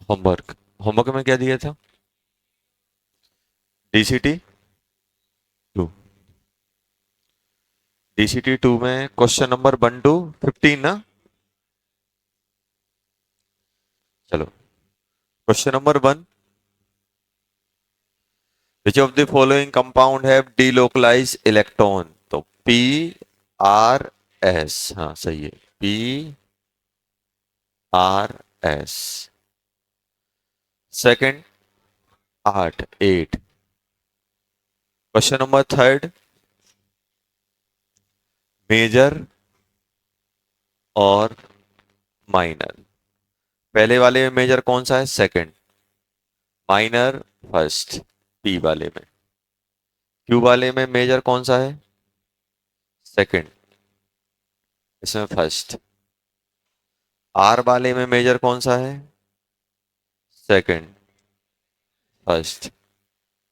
Homework. Homework में क्या दिया था? DCT two. डीसीटी टू में क्वेश्चन नंबर 1 to 15 ना। चलो, question number 1। Which of the following compound have delocalize electron? तो PRS, हाँ सही है, PRS। Second, 8। Question number 3, major और माइनर। पहले वाले में मेजर कौन सा है? सेकंड। माइनर फर्स्ट, पी वाले में। क्यू वाले में मेजर कौन सा है? सेकंड, इसमें फर्स्ट। आर वाले में मेजर कौन सा है? Second, first.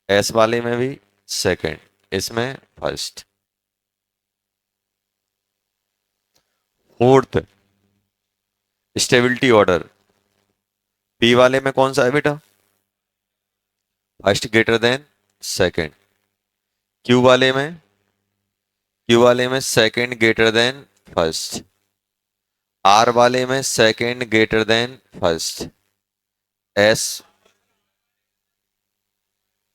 एस वाले में भी सेकंड, इसमें first. Fourth, stability order. P वाले में कौन सा है बेटा? First greater than second. Q वाले में, क्यू वाले में second greater than first. R वाले में second greater than first. S,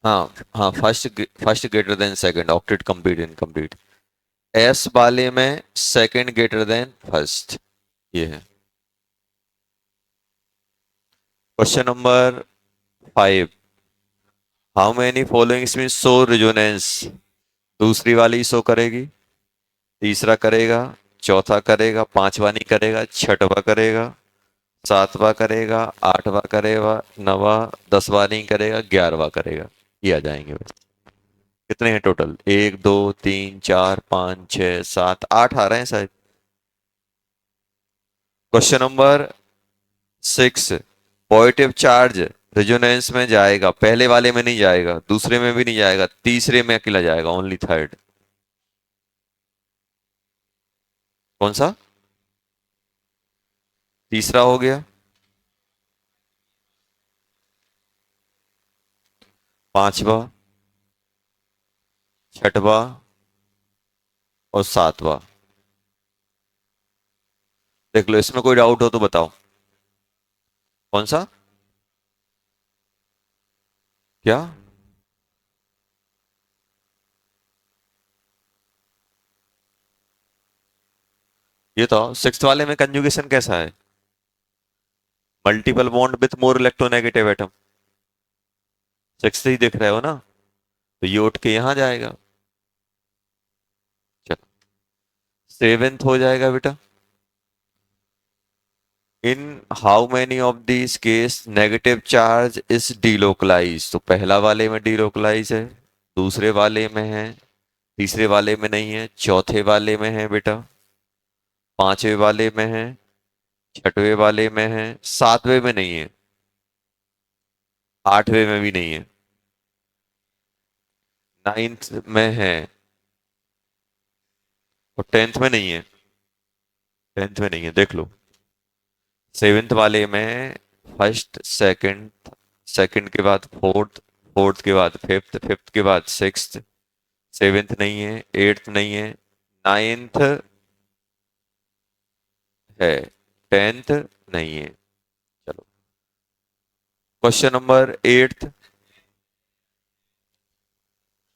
हाँ हाँ, first first greater than second, octet complete incomplete. S वाले में सेकंड ग्रेटर देन फर्स्ट। ये है question number 5। How many followings में शो रेजोनेंस? दूसरी वाली शो करेगी, तीसरा करेगा, चौथा करेगा, पांचवा नहीं करेगा, छठवा करेगा, सातवां करेगा, आठवां करेगा, नवा, 10वां नहीं करेगा, 11वां करेगा। ये आ जाएंगे बस। कितने हैं टोटल? 1 2 3 4 5 6 7 8 आ रहे हैं शायद। Question number 6। Positive charge resonance में जाएगा, पहले वाले में नहीं जाएगा, दूसरे में भी नहीं जाएगा, तीसरे में अकेला जाएगा, ओनली थर्ड। कौन सा? तीसरा हो गया, पांचवा, छठवा और सातवां। देख लो, इसमें कोई डाउट हो तो बताओ। कौन सा? क्या? ये तो सिक्स्थ वाले में कंजुगेशन कैसा है? Multiple bond with more electronegative atom. Sixth ही दिख रहे हो ना, तो ये उठ के यहां जाएगा। चलो, सेवेंथ हो जाएगा बेटा। In how many of this case negative charge is delocalize? तो पहला वाले में डीलोकलाइज है, दूसरे वाले में है, तीसरे वाले में नहीं है, चौथे वाले में है बेटा, पांचवे वाले में है, छठवें वाले में है, सातवें में नहीं है, आठवें में भी नहीं है, नाइन्थ में है, और टेंथ में नहीं है। टेंथ में नहीं है, देख लो। सेवेंथ वाले में फर्स्ट सेकंड, सेकंड के बाद फोर्थ, फोर्थ के बाद फिफ्थ, फिफ्थ के बाद सिक्स्थ, सेवेंथ नहीं है, एट्थ नहीं है, नाइन्थ है, टेंथ नहीं है। चलो, क्वेश्चन नंबर 8।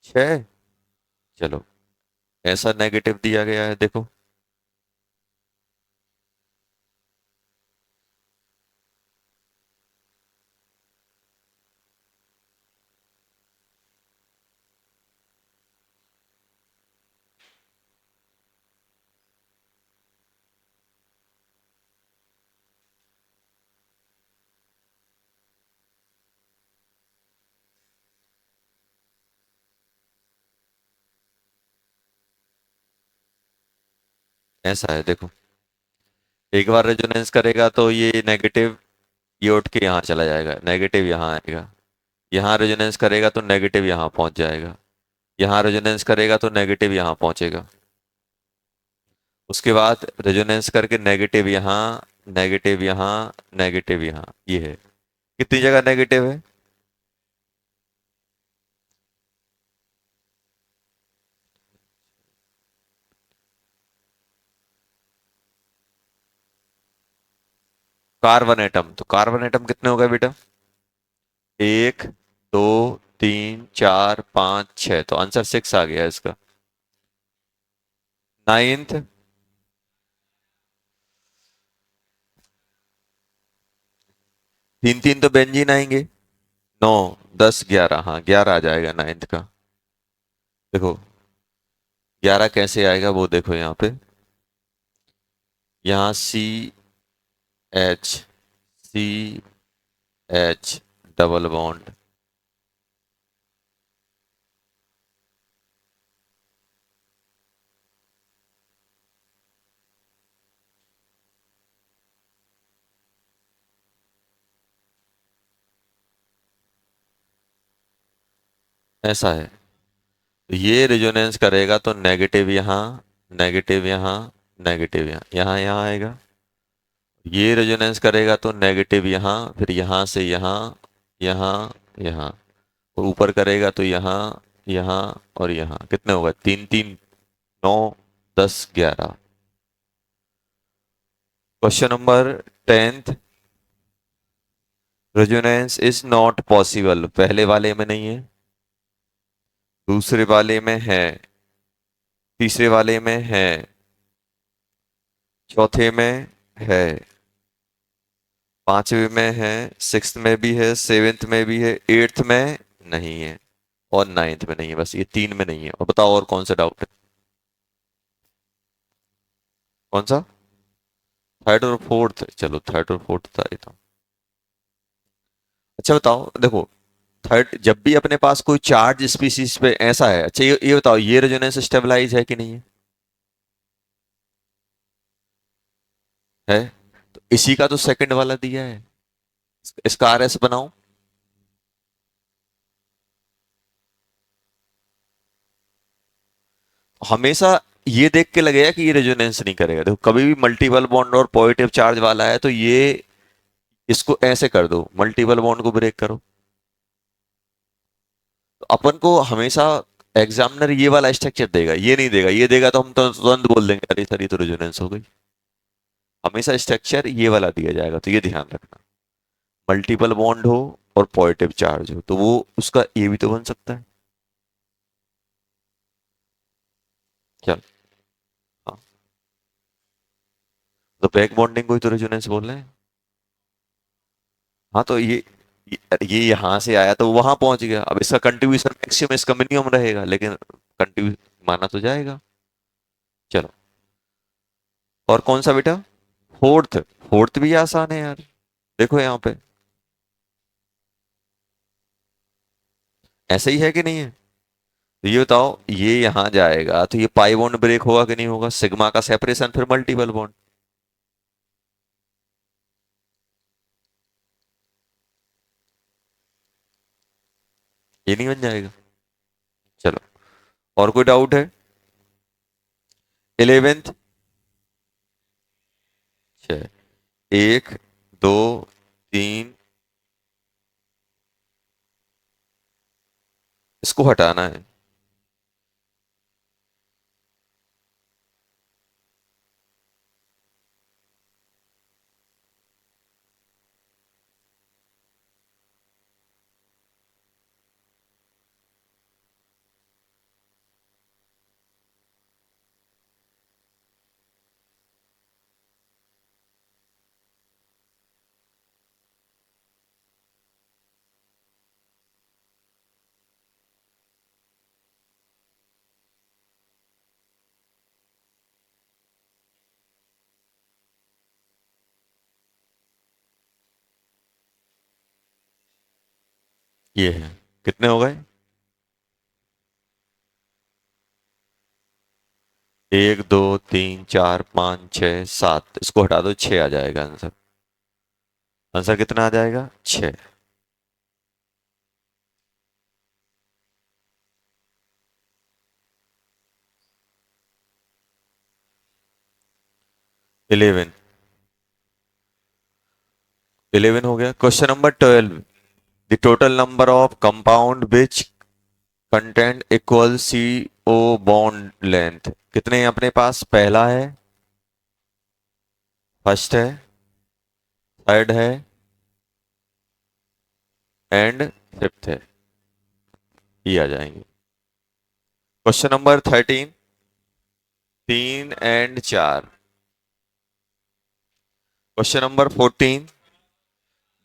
6। चलो, ऐसा नेगेटिव दिया गया है, देखो। ऐसा है, देखो। एक बार रेजोनेंस करेगा तो ये नेगेटिव, ये उठ के यहाँ चला जाएगा, नेगेटिव यहाँ आएगा। यहाँ रेजोनेंस करेगा तो नेगेटिव यहाँ पहुंच जाएगा। यहाँ रेजोनेंस करेगा तो नेगेटिव यहाँ पहुंचेगा। उसके बाद रेजोनेंस करके नेगेटिव यहाँ, नेगेटिव यहाँ, नेगेटिव यहाँ, ये है। कितनी जगह नेगेटिव है? कार्बन एटम, तो कार्बन एटम कितने हो गए बेटा? एक, दो, तीन, चार, पांच, छह, तो आंसर सिक्स आ गया इसका। नाइन्थ, तीन तीन तो बेंजीन आएंगे। नौ, 10, 11, हाँ 11 आ जाएगा नाइन्थ का। देखो 11 कैसे आएगा वो देखो यहाँ पे, यहाँ C H, C H, double bond, ऐसा है। तो ये रेजोनेंस करेगा तो नेगेटिव यहाँ, नेगेटिव यहाँ, नेगेटिव यहाँ, यहाँ यहाँ आएगा। ये रेजोनेंस करेगा तो नेगेटिव यहाँ, फिर यहाँ से यहाँ, यहाँ, यहाँ, और ऊपर करेगा तो यहाँ, यहाँ और यहाँ। कितने होगा? तीन तीन, 9, 10, 11। Question number 10th, resonance is not possible, पहले वाले में नहीं है, दूसरे वाले में है, तीसरे वाले में है, चौथे में है, पांचवे में है, सिक्स्थ में भी है, सेवेंथ में भी है, एट्थ में नहीं है, और नाइन्थ में नहीं है। बस ये तीन में नहीं है। और बताओ और कौन सा डाउट है? कौन सा? थर्ड और फोर्थ, चलो थर्ड और फोर्थ बता देता हूँ। अच्छा बताओ, देखो थर्ड, जब भी अपने पास कोई चार्ज स्पीसीज पे ऐसा है, अच्छा ये बताओ, ये रेजोनेंस स्टेबलाइज है कि नहीं है? है। तो इसी का तो सेकंड वाला दिया है, इसका आरएस बनाओ। हमेशा ये देख के लगेगा कि ये रेजोनेंस नहीं करेगा। देखो कभी भी मल्टीपल बॉन्ड और पॉजिटिव चार्ज वाला है तो ये, इसको ऐसे कर दो, मल्टीपल बॉन्ड को ब्रेक करो। तो अपन को हमेशा एग्जामिनर ये वाला स्ट्रक्चर देगा, ये नहीं देगा। ये देगा तो हम तो तुरंत बोल देंगे अरे सर ये तो रेजोनेंस हो गई। हमेशा स्ट्रक्चर ये वाला दिया जाएगा, तो ये ध्यान रखना। मल्टीपल बॉन्ड हो और पॉजिटिव चार्ज हो तो वो उसका ये भी तो बन सकता है। क्या? हाँ, तो बैक बॉन्डिंग को ही तो रेजोनेंस बोल रहे हैं। हाँ तो ये यहाँ से आया तो वहां पहुंच गया। अब इसका कंट्रीब्यूशन मैक्सिमम, इसका मिनिमम रहेगा, लेकिन कंट्रीब्यूशन माना तो जाएगा। चलो, और कौन सा बेटा? फोर्थ। फोर्थ भी आसान है यार, देखो यहाँ पे ऐसा ही है कि नहीं है? तो ये बताओ, ये यहाँ जाएगा तो ये पाई बॉन्ड ब्रेक होगा कि नहीं होगा? सिग्मा का सेपरेशन, फिर मल्टीपल बॉन्ड, ये नहीं बन जाएगा? चलो, और कोई डाउट है? 11th, एक, दो, तीन, इसको हटाना है। ये है, कितने हो गए? एक, दो, तीन, चार, पाँच, छः, सात, इसको हटा दो, छः आ जाएगा आंसर। आंसर कितना आ जाएगा? छः। 11। 11 हो गया। Question number 12, the total number of compound which content equal C O bond length. कितने हैं अपने पास? पहला है, फर्स्ट है, थर्ड है एंड फिफ्थ है। ये आ जाएंगे। Question number 13, 3 and 4। Question number 14,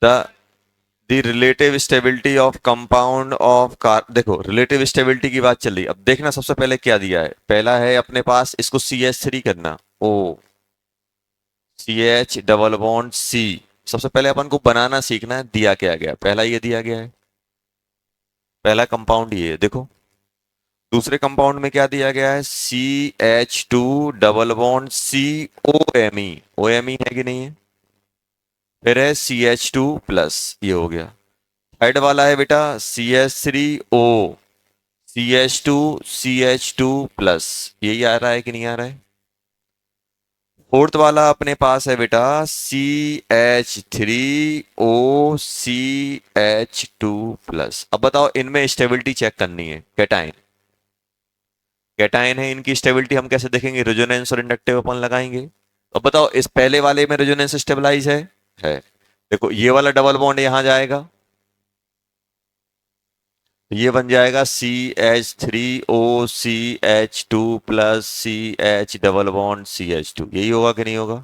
the the relative stability of compound of car. देखो रिलेटिव स्टेबिलिटी की बात चल रही है। अब देखना सबसे पहले क्या दिया है। पहला है अपने पास, इसको CH3 करना, ओ CH डबल बॉन्ड C। सबसे पहले अपन को बनाना सीखना है, दिया क्या गया। पहला ये दिया गया है, पहला कंपाउंड ये है देखो। दूसरे कंपाउंड में क्या दिया गया है? CH2 double bond COMe। OMe है कि नहीं है? फिर है CH2 प्लस, ये हो गया। थर्ड वाला है बेटा CH3O, CH2 प्लस, यही आ रहा है कि नहीं आ रहा है? फोर्थ वाला अपने पास है बेटा CH3OCH2 प्लस। अब बताओ इनमें स्टेबिलिटी चेक करनी है। कैटाइन, कैटाइन है, इनकी स्टेबिलिटी हम कैसे देखेंगे? रेजोनेंस और इंडक्टिव अपन लगाएंगे। अब बताओ इस पहले वाले में रेजोनेंस स्टेबलाइज है। देखो ये वाला डबल बॉन्ड यहां जाएगा, तो ये बन जाएगा CH3OCH2 plus CH double bond CH2। यही होगा कि नहीं होगा?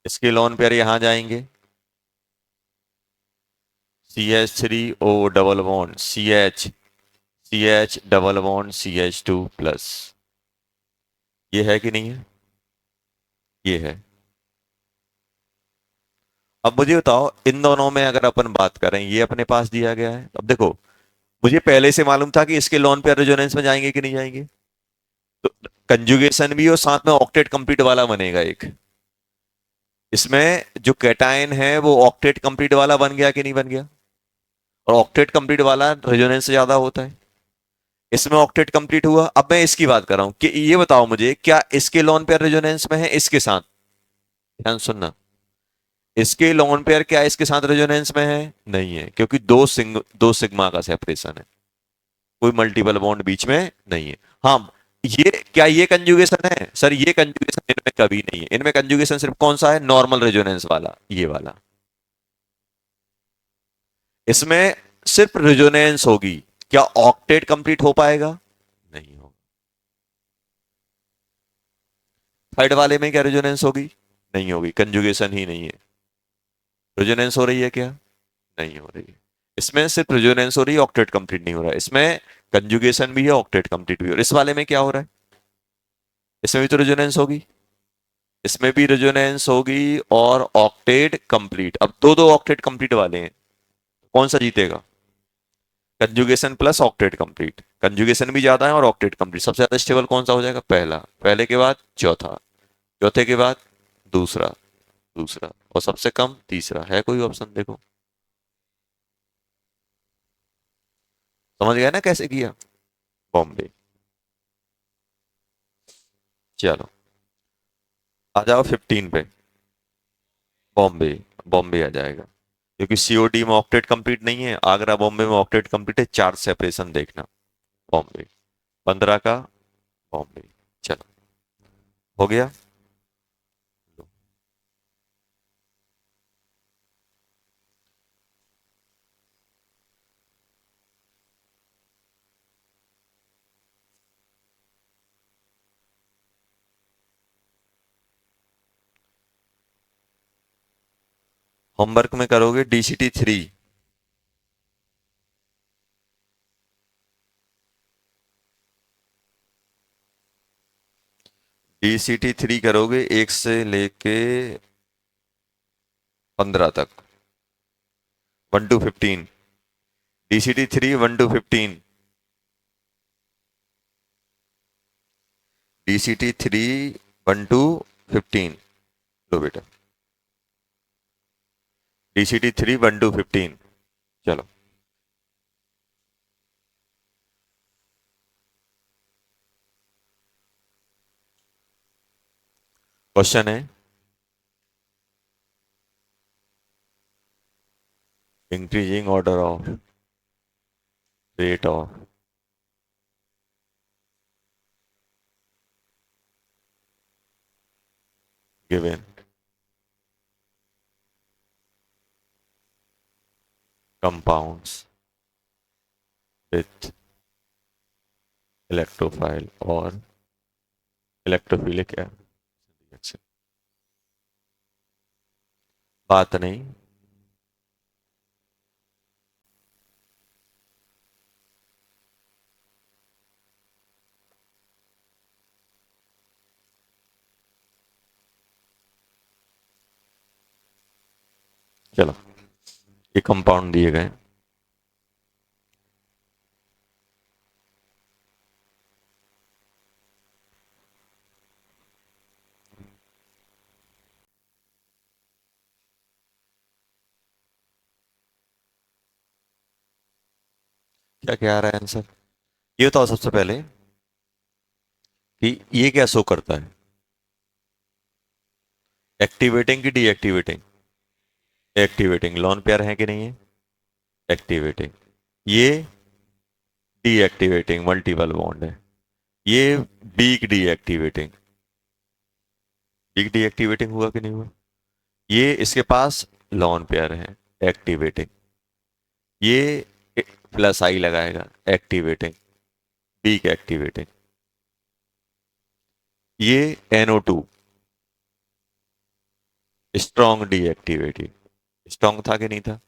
इसके लोन पेयर यहां जाएंगे, CH3O double bond CH double bond CH2 plus. ये है कि नहीं है? ये है। अब मुझे बताओ इन दोनों में अगर अपन बात करें, ये अपने पास दिया गया है। अब देखो मुझे पहले से मालूम था कि इसके लोन पेयर रेजोनेंस में जाएंगे कि नहीं जाएंगे। तो कंजुगेशन भी और साथ में ऑक्टेट कंप्लीट वाला बनेगा एक। इसमें जो कैटायन है वो ऑक्टेट कंप्लीट वाला बन गया कि नहीं बन गया? और ऑक्टेट कंप्लीट वाला रेजोनेंस से ज्यादा होता है। इसमें ऑक्टेट कंप्लीट हुआ। अब मैं इसकी बात कर रहा हूं कि ये बताओ मुझे, क्या इसके लोन पेयर रेजोनेंस में है इसके साथ? ध्यान सुनना, इसके लोन पेयर क्या इसके साथ रेजोनेंस में है? नहीं है, क्योंकि दो सिग्मा का सेपरेशन है, कोई मल्टीपल बॉन्ड बीच में नहीं है। हाँ, ये क्या ये कंजुगेशन है? सर ये कंजुगेशन इनमें कभी नहीं है। इनमें कंजुगेशन सिर्फ कौन सा है? नॉर्मल रेजोनेंस वाला, ये वाला। इसमें सिर्फ रेजोनेंस होगी, क्या ऑक्टेट कंप्लीट हो पाएगा? नहीं होगा। थर्ड वाले में क्या रेजोनेंस होगी? नहीं होगी, कंजुगेशन ही नहीं है। रेजोनेंस हो रही है क्या? नहीं हो रही है। इसमें सिर्फ रेजोनेंस हो रही है, ऑक्टेट कंप्लीट नहीं हो रहा है। इसमें कंजुगेशन भी है, ऑक्टेट कंप्लीट भी हो रहा है। इस वाले में क्या हो रहा है? इसमें भी तो रेजोनेंस होगी, इसमें भी रेजोनेंस होगी और ऑक्टेट कंप्लीट। अब दो दो ऑक्टेट कंप्लीट वाले हैं, कौन सा जीतेगा? Conjugation plus octet complete. Conjugation भी ज्यादा है और ऑक्टेट कंप्लीट। सबसे ज्यादा स्टेबल कौन सा हो जाएगा? पहला, पहले के बाद चौथा, चौथे के बाद दूसरा, दूसरा, और सबसे कम तीसरा। है कोई ऑप्शन? देखो, समझ गया ना कैसे किया? बॉम्बे। चलो आ जाओ 15 पे। बॉम्बे, बॉम्बे आ जाएगा, क्योंकि COD में ऑक्टेट कंप्लीट नहीं है। आगरा बॉम्बे में ऑक्टेट कंप्लीट है। चार सेपरेशन देखना, बॉम्बे 15 का, बॉम्बे। चलो हो गया। होमवर्क में करोगे DCT3। DCT3 करोगे 1 से लेके 15 तक, 1 to 15। DCT3 1 to 15। DCT3 1 to 15। लो बेटा, DCT3 1 to 15। चलो क्वेश्चन है, increasing order of rate of given compounds with electrophile और इलेक्ट्रोफिलिक रिएक्शन। बात नहीं। चलो, ये कंपाउंड दिए गए। क्या क्या आ रहा है आंसर? ये बताओ सबसे पहले कि ये क्या शो करता है, एक्टिवेटिंग की डीएक्टिवेटिंग? एक्टिवेटिंग। लॉन पेयर है कि नहीं है? एक्टिवेटिंग। ये डीएक्टिवेटिंग मल्टीपल बॉन्ड है। ये वीक डीएक्टिवेटिंग। वीक डीएक्टिवेटिंग हुआ कि नहीं हुआ? ये इसके पास लॉन पेयर है, एक्टिवेटिंग। ये प्लस आई लगाएगा, एक्टिवेटिंग, वीक एक्टिवेटिंग। ये NO2 स्ट्रॉन्ग डीएक्टिवेटिंग। स्ट्रॉन्ग था कि नहीं था?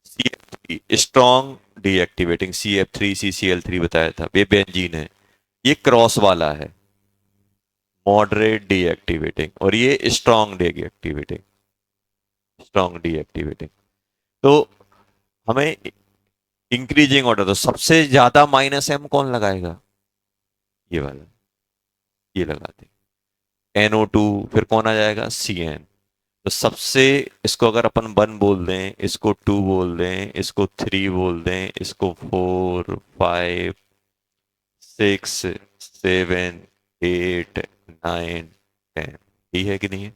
CF3 strong deactivating, CF3 CCl3 बताया था, ये बेंजीन है। ये क्रॉस वाला है, मॉडरेट डीएक्टिवेटिंग, और ये स्ट्रॉन्ग डीएक्टिवेटिंग, स्ट्रॉन्ग डीएक्टिवेटिंग। तो हमें इंक्रीजिंग ऑर्डर, तो सबसे ज्यादा -M कौन लगाएगा? ये वाला, ये लगा दे। NO2, फिर कौन आ जाएगा? CN। तो सबसे, इसको अगर अपन 1 बोल दें, इसको 2 बोल दें, इसको 3 बोल दें, इसको 4 5 6 7 8 9 10, यही है कि नहीं है?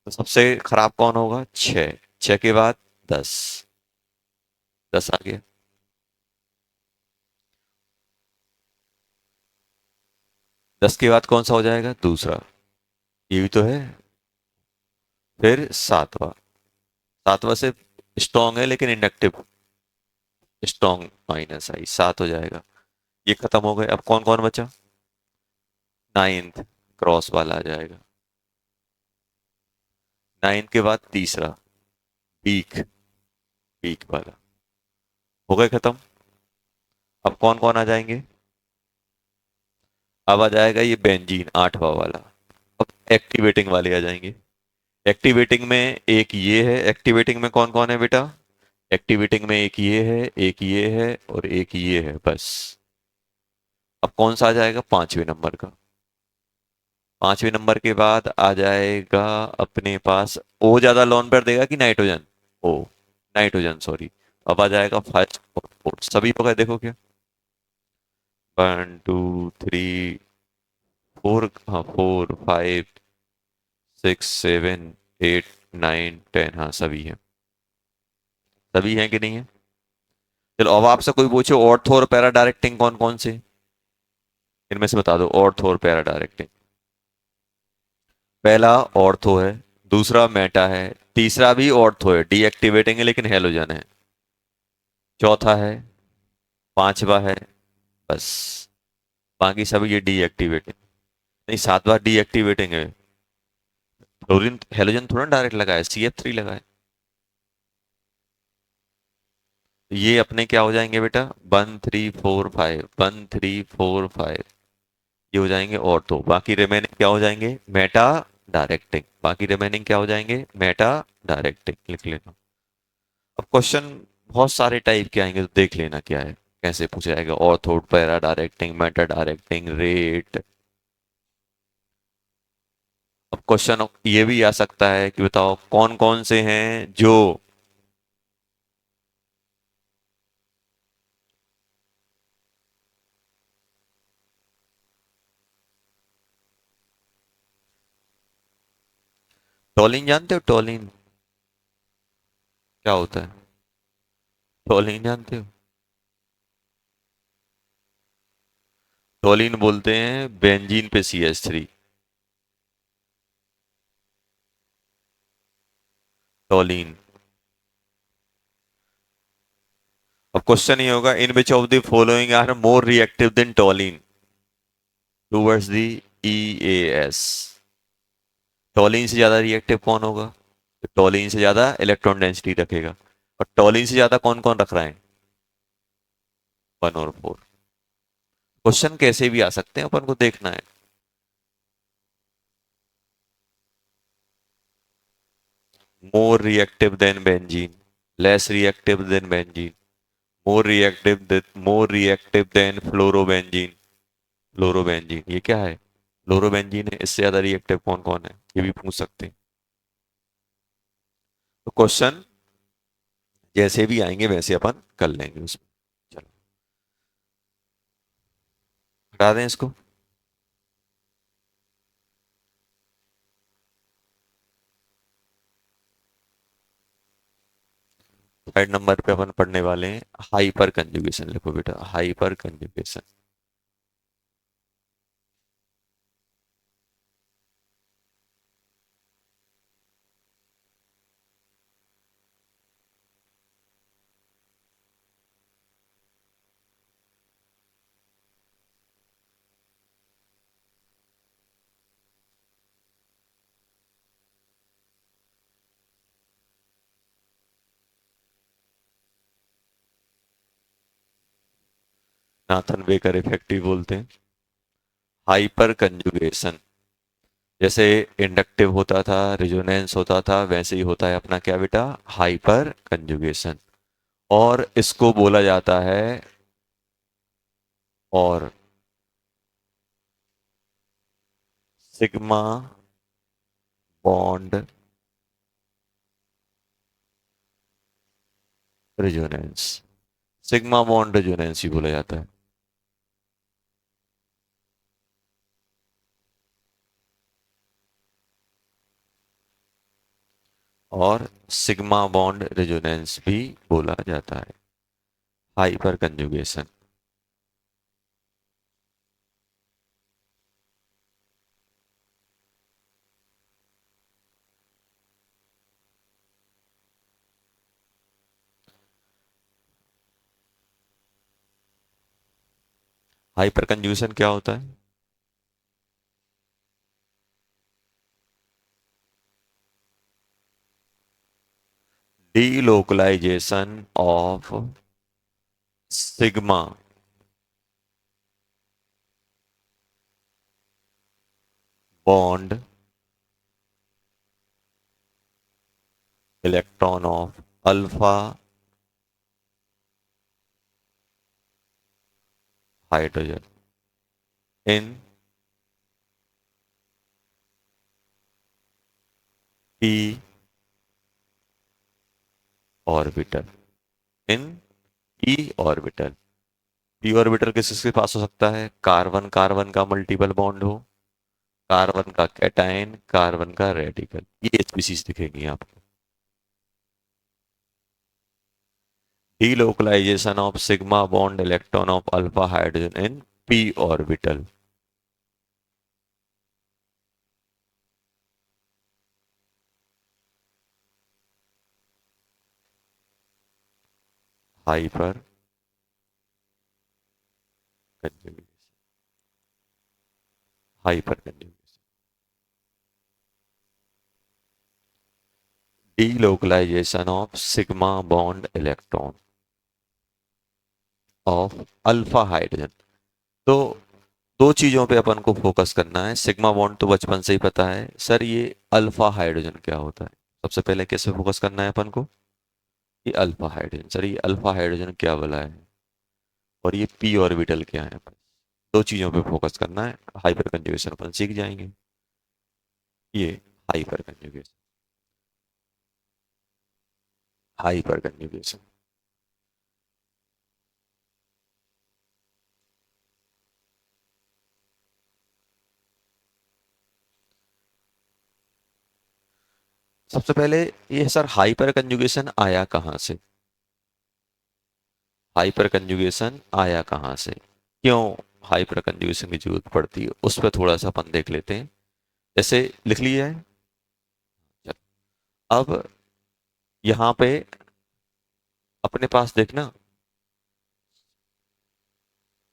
तो सबसे खराब कौन होगा? 6। 6 के बाद 10। 10 आ गया। 10 के बाद कौन सा हो जाएगा? दूसरा। ये भी तो है। फिर सातवां। सातवां से स्ट्रॉन्ग है लेकिन इंडक्टिव, स्ट्रॉन्ग -I, 7 हो जाएगा। ये खत्म हो गए। अब कौन कौन बचा? 9th क्रॉस वाला आ जाएगा। 9 के बाद तीसरा, पीक, पीक वाला। हो गए खत्म। अब कौन कौन आ जाएंगे? अब आ जाएगा ये बेंजीन, 8वां वाला। अब एक्टिवेटिंग वाले आ जाएंगे। एक्टिवेटिंग में एक ये है, एक्टिवेटिंग में कौन कौन है बेटा? एक्टिवेटिंग में एक ये है, एक ये है, और एक ये है, बस। अब कौन सा आ जाएगा? 5वें नंबर का। 5वें नंबर के बाद आ जाएगा अपने पास, ओ ज्यादा लोन पर देगा कि नाइट्रोजन? ओ, नाइट्रोजन, सॉरी। अब आ जाएगा फर्स्ट और फोर्थ, सभी हो गए, देखो क्या। 1 2 3 4, हाँ 4 5 6 7 8 9 10, हाँ सभी हैं। सभी हैं कि नहीं है? चलो, अब आपसे कोई पूछे ऑर्थो और पैरा डायरेक्टिंग कौन कौन से, इनमें से बता दो। ऑर्थो और पैरा डायरेक्टिंग। पहला ऑर्थो है, दूसरा मेटा है, तीसरा भी ऑर्थो है, डीएक्टिवेटिंग है लेकिन हेलोजन है, चौथा है, पांचवा है, बस। बाकी सभी ये डीएक्टिवेटिंग। नहीं, सातवां डीएक्टिवेटिंग है। फ्लोरीन हेलोजन थोड़ा डायरेक्ट लगाया, CF3 लगाया। ये अपने क्या हो जाएंगे बेटा? 1 3 4 5, 1 3 4 5, ये हो जाएंगे ऑर्थो। बाकी रिमेनिंग क्या हो जाएंगे? Meta directing. बाकी रिमेनिंग क्या हो जाएंगे? Meta directing. लिख लेना। अब क्वेश्चन बहुत सारे टाइप के आएंगे, तो देख लेना क्या है, कैसे पूछा जाएगा। Ortho, para directing, Meta directing, rate. अब क्वेश्चन ये भी आ सकता है कि बताओ कौन कौन से हैं जो टोलिन, जानते हो टोलिन क्या होता है? टॉलिन जानते हो? टॉलिन बोलते हैं बेंजीन पे CH3। टॉलिन। अब क्वेश्चन ये होगा, in which of the following are more reactive than toluene towards the EAS। Toluene से ज्यादा रिएक्टिव कौन होगा? तो टॉलिन से ज्यादा इलेक्ट्रॉन डेंसिटी रखेगा। और टॉलिन से ज्यादा कौन कौन रख रहा है? 1 और 4। क्वेश्चन कैसे भी आ सकते हैं, अपन को देखना है। मोर reactive then benzene, less reactive than benzene, मोर रिएक्टिव देन फ्लोरोबेंजीन। फ्लोरोबेंजीन ये क्या है? फ्लोरोबेंजीन है, इससे ज्यादा रिएक्टिव कौन कौन है, ये भी पूछ सकते हैं। तो क्वेश्चन जैसे भी आएंगे वैसे अपन कर लेंगे उसमें। चलो हटा दें इसको। थर्ड नंबर पे अपन पढ़ने वाले हैं हाइपर कंजुगेशन। लिखो बेटा, hyper conjugation. Nathan baker effect भी बोलते हैं। हाइपर कंजुगेशन, जैसे इंडक्टिव होता था, रिजोनेंस होता था, वैसे ही होता है अपना क्या बेटा, हाइपर कंजुगेशन। और इसको बोला जाता है और sigma bond resonance. Sigma bond resonance ही बोला जाता है। और सिग्मा बॉन्ड रेजोनेंस भी बोला जाता है। Hyper conjugation. हाइपर कंजुगेशन क्या होता है? Delocalization of sigma bond electron of alpha hydrogen in P orbital. In P orbital. P orbital किसके पास हो सकता है? कार्बन कार्बन का मल्टीपल बॉन्ड हो, कार्बन का कैटायन, कार्बन का रेडिकल, ये स्पीसीज दिखेंगी आपको। Delocalization of sigma bond electron of alpha hydrogen in p orbital. Hyper conjugation. Hyper conjugation. Delocalization of sigma bond electron of alpha hydrogen. तो दो चीजों पे अपन को फोकस करना है। सिग्मा बॉन्ड तो बचपन से ही पता है सर, ये अल्फा हाइड्रोजन क्या होता है? सबसे पहले कैसे फोकस करना है अपन को? ये अल्फा हाइड्रोजन, सर ये अल्फा हाइड्रोजन क्या बोला है, और ये पी ऑर्बिटल क्या है? दो चीजों पे फोकस करना है। हाइपर कंजुगेशन अपन सीख जाएंगे। ये हाइपर कंजुगेशन। Hyper conjugation. सबसे पहले ये सर हाइपर कंजुगेशन आया कहाँ से? हाइपर कंजुगेशन आया कहाँ से, क्यों हाइपर कंजुगेशन की जरूरत पड़ती है, उस पर थोड़ा सा अपन देख लेते हैं। जैसे लिख लिया है। अब यहाँ पे अपने पास देखना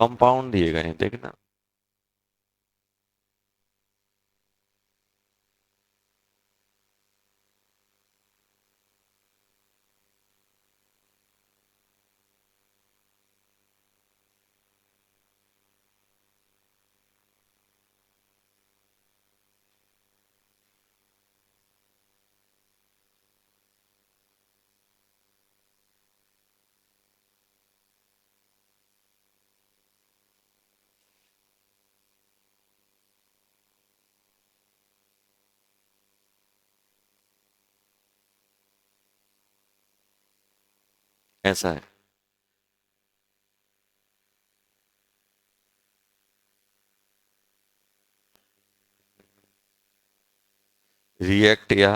कंपाउंड दिए गए हैं, देखना। ऐसा है। रिएक्ट या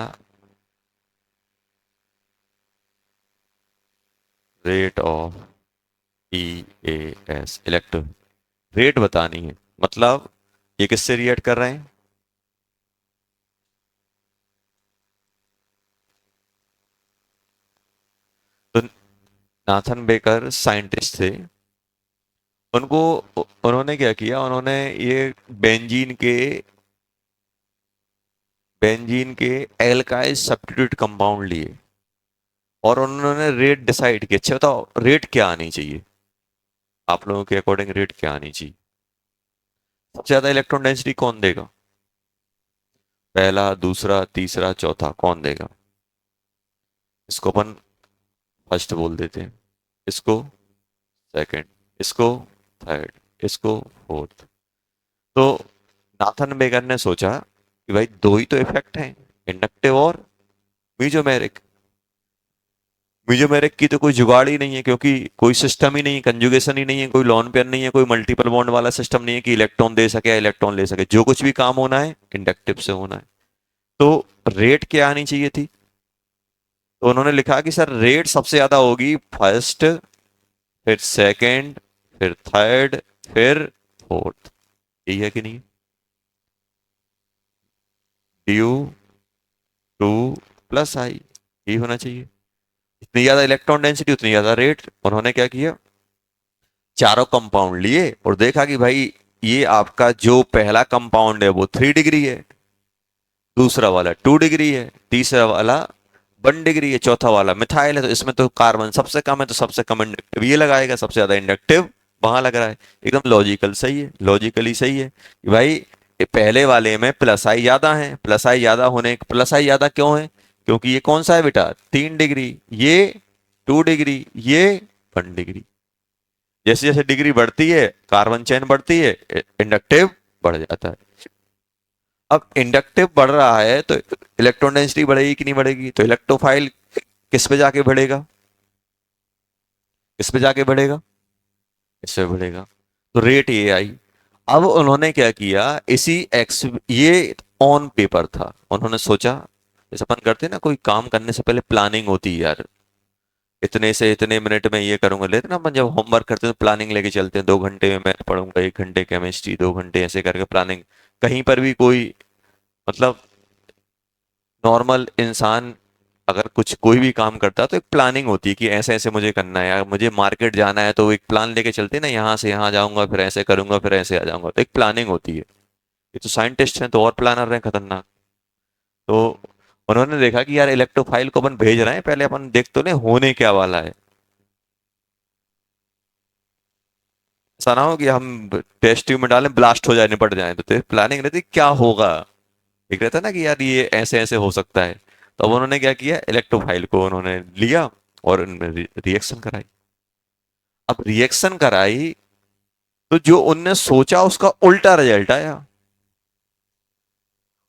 rate of E A S, electro rate बतानी है। मतलब ये किससे रिएक्ट कर रहे हैं? तो नाथन बेकर साइंटिस्ट थे, उनको उन्होंने क्या किया, उन्होंने ये बेंजीन के बेंजीन के एल्काइल सब्स्टिट्यूट कंपाउंड लिए और उन्होंने रेट डिसाइड किया। अच्छा बताओ रेट क्या आनी चाहिए, आप लोगों के अकॉर्डिंग रेट क्या आनी चाहिए? सबसे ज्यादा इलेक्ट्रॉन डेंसिटी कौन देगा? पहला, दूसरा, तीसरा, चौथा, कौन देगा? इसको अपन फर्स्ट बोल देते हैं, इसको सेकंड, इसको थर्ड, इसको फोर्थ। तो नाथन बेगर ने सोचा कि भाई दो ही तो इफेक्ट हैं, इंडक्टिव और मीजोमेरिक। मीजोमेरिक की तो कोई जुगाड़ ही नहीं है, क्योंकि कोई सिस्टम ही नहीं है, कंजुगेशन ही नहीं है, कोई लॉन पेयर नहीं है, कोई मल्टीपल बॉन्ड वाला सिस्टम नहीं है कि इलेक्ट्रॉन दे सके या इलेक्ट्रॉन ले सके। जो कुछ भी काम होना है इंडक्टिव से होना है। तो रेट क्या आनी चाहिए थी? तो उन्होंने लिखा कि सर रेट सबसे ज्यादा होगी फर्स्ट, फिर सेकंड, फिर थर्ड, फिर फोर्थ। यही है कि नहीं? ड्यू टू प्लस आई, यही होना चाहिए। जितनी ज्यादा इलेक्ट्रॉन डेंसिटी उतनी ज्यादा रेट। उन्होंने क्या किया, चारों कंपाउंड लिए और देखा कि भाई ये आपका जो पहला कंपाउंड है वो 3 डिग्री है, दूसरा वाला 2 डिग्री है, तीसरा वाला 1 डिग्री है, चौथा वाला मिथाइल है, तो इसमें तो कार्बन सबसे कम है, तो सबसे कम इंडक्टिव ये लगाएगा, सबसे ज्यादा इंडक्टिव वहां लग रहा है। एकदम लॉजिकल सही है, लॉजिकली सही है कि भाई ये पहले वाले में प्लस आई ज्यादा है, प्लस आई ज्यादा होने, प्लस आई ज्यादा क्यों है? क्योंकि ये कौन सा है बेटा, 3 डिग्री, ये 2 डिग्री, ये 1 डिग्री। जैसे जैसे डिग्री बढ़ती है कार्बन चेन बढ़ती है, इंडक्टिव बढ़ जाता है। अब इंडक्टिव बढ़ रहा है तो इलेक्ट्रॉन डेंसिटी बढ़ेगी कि नहीं बढ़ेगी? तो इलेक्ट्रोफाइल किस पे जाके बढ़ेगा, किस पे जाके बढ़ेगा, इस पे बढ़ेगा। तो रेट ये आई। अब उन्होंने क्या किया, इसी एक्स ये ऑन पेपर था, उन्होंने सोचा जैसे अपन करते हैं ना, कोई काम करने से पहले प्लानिंग होती है यार, इतने से इतने मिनट में ये करूंगा, लेते ना अपन जब होमवर्क करते हैं तो प्लानिंग लेके चलते हैं, 2 घंटे में मैं पढ़ूंगा, 1 घंटे केमिस्ट्री, 2 घंटे ऐसे करके प्लानिंग। कहीं पर भी कोई मतलब नॉर्मल इंसान अगर कुछ कोई भी काम करता है तो एक प्लानिंग होती है कि ऐसे ऐसे मुझे करना है, या मुझे मार्केट जाना है तो एक प्लान लेके चलते हैं ना, यहाँ से यहाँ जाऊंगा, फिर ऐसे करूंगा, फिर ऐसे आ जाऊंगा, तो एक प्लानिंग होती है। ये तो साइंटिस्ट हैं तो और प्लानर हैं खतरनाक। तो उन्होंने देखा कि यार इलेक्ट्रोफाइल को अपन भेज रहे हैं, पहले अपन देख तो ले होने क्या वाला है। ऐसा ना हो कि हम टेस्ट ट्यूब में डालें ब्लास्ट हो जाए, निपट जाए। तो प्लानिंग रहती क्या होगा, एक रहता है ना कि यार ये ऐसे ऐसे हो सकता है। तो अब उन्होंने क्या किया, इलेक्ट्रोफाइल को उन्होंने लिया और उनमें रिएक्शन कराई। अब रिएक्शन कराई तो जो उनने सोचा उसका उल्टा रिजल्ट आया।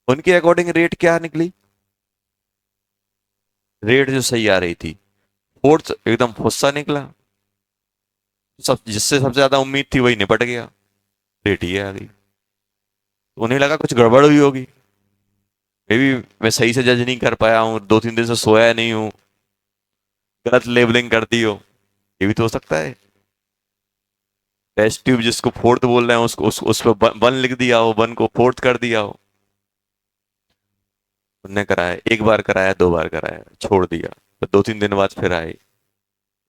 उनके अकॉर्डिंग रेट क्या निकली, रेट जो सही आ रही थी फोर्थ एकदम फुस्सा निकला। सब जिससे सबसे ज्यादा उम्मीद थी वही निपट गया, रेट ये आ गई। तो उन्हें लगा कुछ गड़बड़ हुई होगी, मे बी मैं सही से जज नहीं कर पाया हूँ, 2-3 दिन से सोया नहीं हूँ, गलत लेबलिंग कर दी हो, ये भी तो हो सकता है। टेस्ट ट्यूब जिसको फोर्थ बोल रहे हैं उसको उस पर वन लिख दिया हो, वन को फोर्थ कर दिया हो। उनने कराया, एक बार कराया, दो बार कराया, छोड़ दिया, तो 2-3 दिन बाद फिर आए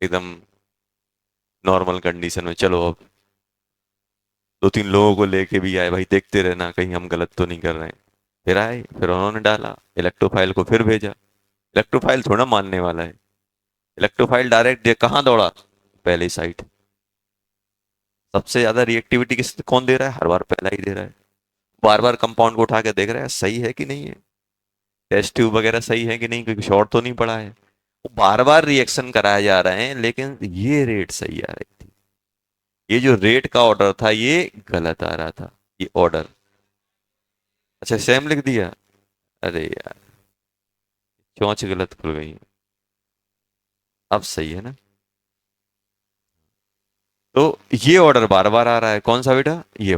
एकदम नॉर्मल कंडीशन में। चलो अब 2-3 लोगों को लेके भी आए, भाई देखते रहना कहीं हम गलत तो नहीं कर रहे हैं। फिर आए, फिर उन्होंने डाला इलेक्ट्रोफाइल को, फिर भेजा। इलेक्ट्रोफाइल थोड़ा मानने वाला है। इलेक्ट्रोफाइल डायरेक्ट कहाँ दौड़ा, पहले साइड। सबसे ज्यादा रिएक्टिविटी कौन दे रहा है, हर बार पहला ही दे रहा है। बार बार कंपाउंड को उठा के देख रहा है सही है कि नहीं है, टेस्ट ट्यूब वगैरह सही है कि नहीं, क्योंकि शॉर्ट तो नहीं पड़ा है। बार बार रिएक्शन कराए जा रहे हैं, लेकिन ये रेट सही आ रही थी। ये जो रेट का ऑर्डर था ये गलत आ रहा था, ये ऑर्डर। अच्छा सेम लिख दिया। अरे यार, चौंच गलत खुल गई। अब सही है ना। तो ये ऑर्डर बार बार आ रहा है, कौन सा बेटा, ये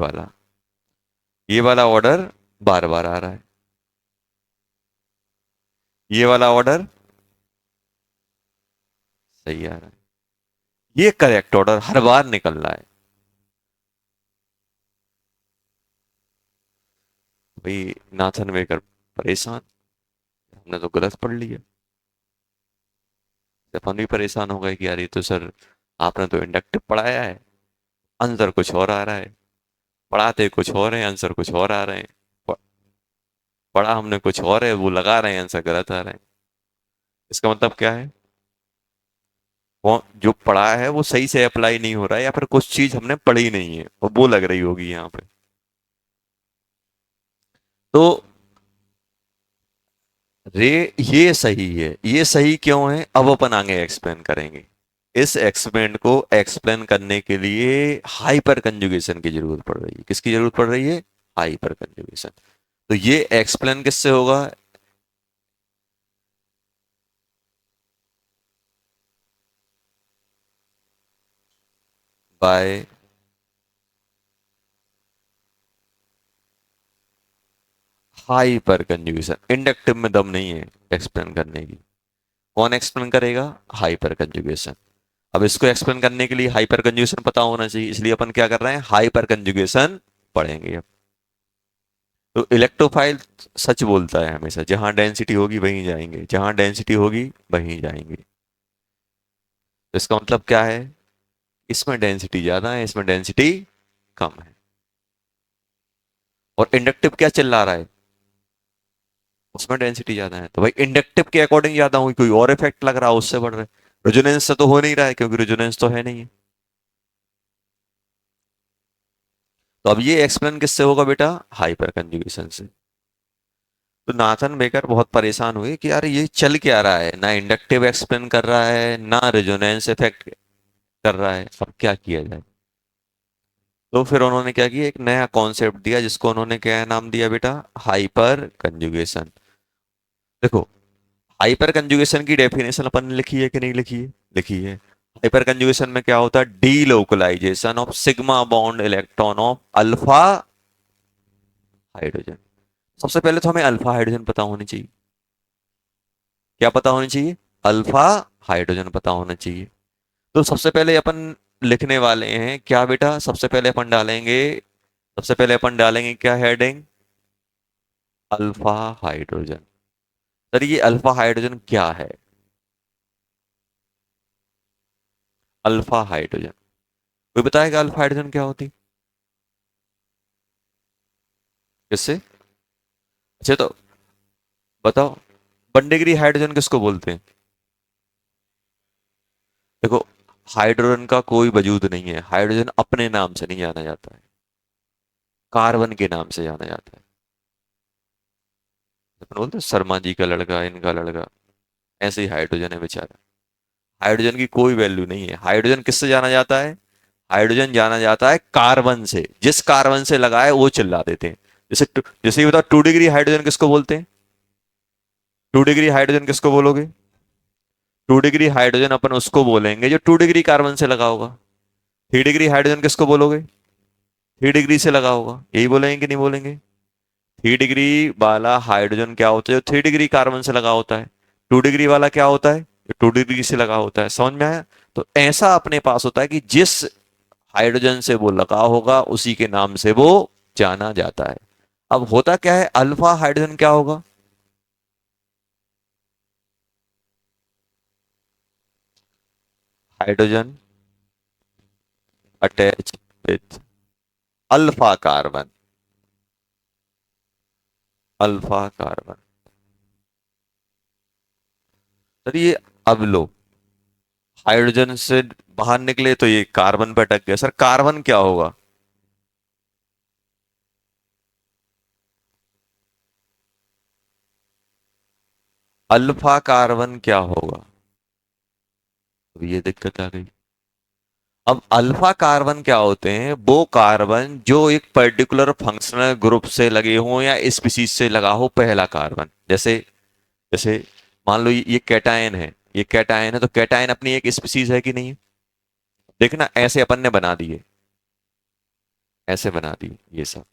वाला ऑर्डर बार बार आ रहा है। ये वाला ऑर्डर सही आ रहा है। ये करेक्ट ऑर्डर हर बार निकल रहा है। भाई नाथन वेकर परेशान, हमने तो गलत पढ़ लिया। अपन भी परेशान हो गए कि यार ये तो सर आपने तो इंडक्टिव पढ़ाया है, आंसर कुछ और आ रहा है। पढ़ाते कुछ और है, आंसर कुछ और आ रहे हैं। प- पढ़ा हमने कुछ और है, वो लगा रहे हैं, आंसर गलत आ रहे हैं। इसका मतलब क्या है, वो जो पढ़ा है वो सही से अप्लाई नहीं हो रहा है, या फिर कुछ चीज हमने पढ़ी नहीं है और वो लग रही होगी यहाँ पे। तो रे ये सही है, ये सही क्यों है, अब अपन आगे एक्सप्लेन करेंगे। इस एक्सपेरिमेंट को एक्सप्लेन करने के लिए हाइपर कंजुगेशन की जरूरत पड़ रही है। किसकी जरूरत पड़ रही है, हाइपर कंजुगेशन। तो ये एक्सप्लेन किससे होगा, बाय हाइपर कंजुगेशन। इंडक्टिव में दम नहीं है एक्सप्लेन करने की। कौन एक्सप्लेन करेगा, हाइपर कंजुगेशन। अब इसको एक्सप्लेन करने के लिए हाइपर कंजुगेशन पता होना चाहिए, इसलिए अपन क्या कर रहे हैं, हाइपर कंजुगेशन पढ़ेंगे अब। तो इलेक्ट्रोफाइल सच बोलता है हमेशा, जहां डेंसिटी होगी वहीं जाएंगे, जहां डेंसिटी होगी वहीं जाएंगे। तो इसका मतलब क्या है, इसमें डेंसिटी ज्यादा है, इसमें डेंसिटी कम है। और इंडक्टिव क्या चिल्ला रहा है, उसमें डेंसिटी ज्यादा है, तो भाई इंडक्टिव के अकॉर्डिंग ज्यादा हुई, कोई और इफेक्ट लग रहा है उससे बढ़ रहा है। रेजोनेंस से तो हो नहीं रहा है, क्योंकि रेजोनेंस तो है नहीं है। तो अब ये एक्सप्लेन किससे होगा बेटा, हाइपर कंजुगेशन से। तो नाथन बेकर बहुत परेशान हुए कि यार ये चल क्या रहा है, ना इंडक्टिव एक्सप्लेन कर रहा है, ना रेजोनेंस इफेक्ट कर रहा है, अब क्या किया जाए। तो फिर उन्होंने क्या किया, एक नया कॉन्सेप्ट दिया, जिसको उन्होंने क्या नाम दिया बेटा, हाइपर कंजुगेशन। देखो, हाइपर कंजुगेशन की डेफिनेशन अपन ने लिखी है कि नहीं लिखी है, लिखी है। हाइपर कंजुगेशन में क्या होता है, delocalization of sigma bond electron of alpha hydrogen. सबसे पहले तो हमें अल्फा हाइड्रोजन पता होनी चाहिए। क्या पता होनी चाहिए, अल्फा हाइड्रोजन पता होना चाहिए। तो सबसे पहले अपन लिखने वाले हैं क्या बेटा, सबसे पहले अपन डालेंगे, सबसे पहले अपन डालेंगे क्या हेडिंग, अल्फा हाइड्रोजन। सर ये अल्फा हाइड्रोजन क्या है, अल्फा हाइड्रोजन कोई बताएगा अल्फा हाइड्रोजन क्या होती, किससे। अच्छा तो बताओ, वन डिग्री हाइड्रोजन किसको बोलते हैं। देखो, हाइड्रोजन का कोई वजूद नहीं है, हाइड्रोजन अपने नाम से नहीं जाना जाता है, कार्बन के नाम से जाना जाता है। अपन बोलते हैं शर्मा जी का लड़का, इनका लड़का, ऐसे ही हाइड्रोजन है बेचारा। हाइड्रोजन की कोई वैल्यू नहीं है। हाइड्रोजन किससे जाना जाता है, हाइड्रोजन जाना जाता है कार्बन से, जिस कार्बन से लगा है वो चिल्ला देते हैं। जैसे ये बताओ, 2 डिग्री हाइड्रोजन किसको बोलते हैं, 2 डिग्री हाइड्रोजन किसको बोलोगे, 2 डिग्री हाइड्रोजन अपन उसको बोलेंगे जो 2 डिग्री कार्बन से लगा होगा। 3 डिग्री हाइड्रोजन किसको बोलोगे, 3 डिग्री से लगा होगा, यही बोलेंगे कि नहीं बोलेंगे। 3 डिग्री वाला हाइड्रोजन क्या होता है, जो 3 डिग्री कार्बन से लगा होता है। 2 डिग्री वाला क्या होता है, जो 2 डिग्री से लगा होता है। समझ में आया। तो ऐसा अपने पास होता है कि जिस हाइड्रोजन से वो लगा होगा उसी के नाम से वो जाना जाता है। अब होता क्या है, अल्फा हाइड्रोजन क्या होगा? Hydrogen attach with alpha carbon, alpha carbon. Sir ये, अब लो, हाइड्रोजन से बाहर निकले तो ये कार्बन पे अटक गया। सर कार्बन क्या होगा? अल्फा कार्बन क्या होगा? अब ये दिक्कत आ गई। अब अल्फा कार्बन क्या होते हैं? वो कार्बन जो एक पर्टिकुलर फंक्शनल ग्रुप से लगे हों या स्पीसीज से लगा हो पहला कार्बन। जैसे जैसे मान लो ये कैटायन है, ये कैटायन है, तो कैटायन अपनी एक स्पीसीज है कि नहीं है? देखना ऐसे अपन ने बना दिए, ऐसे बना दिए ये सब।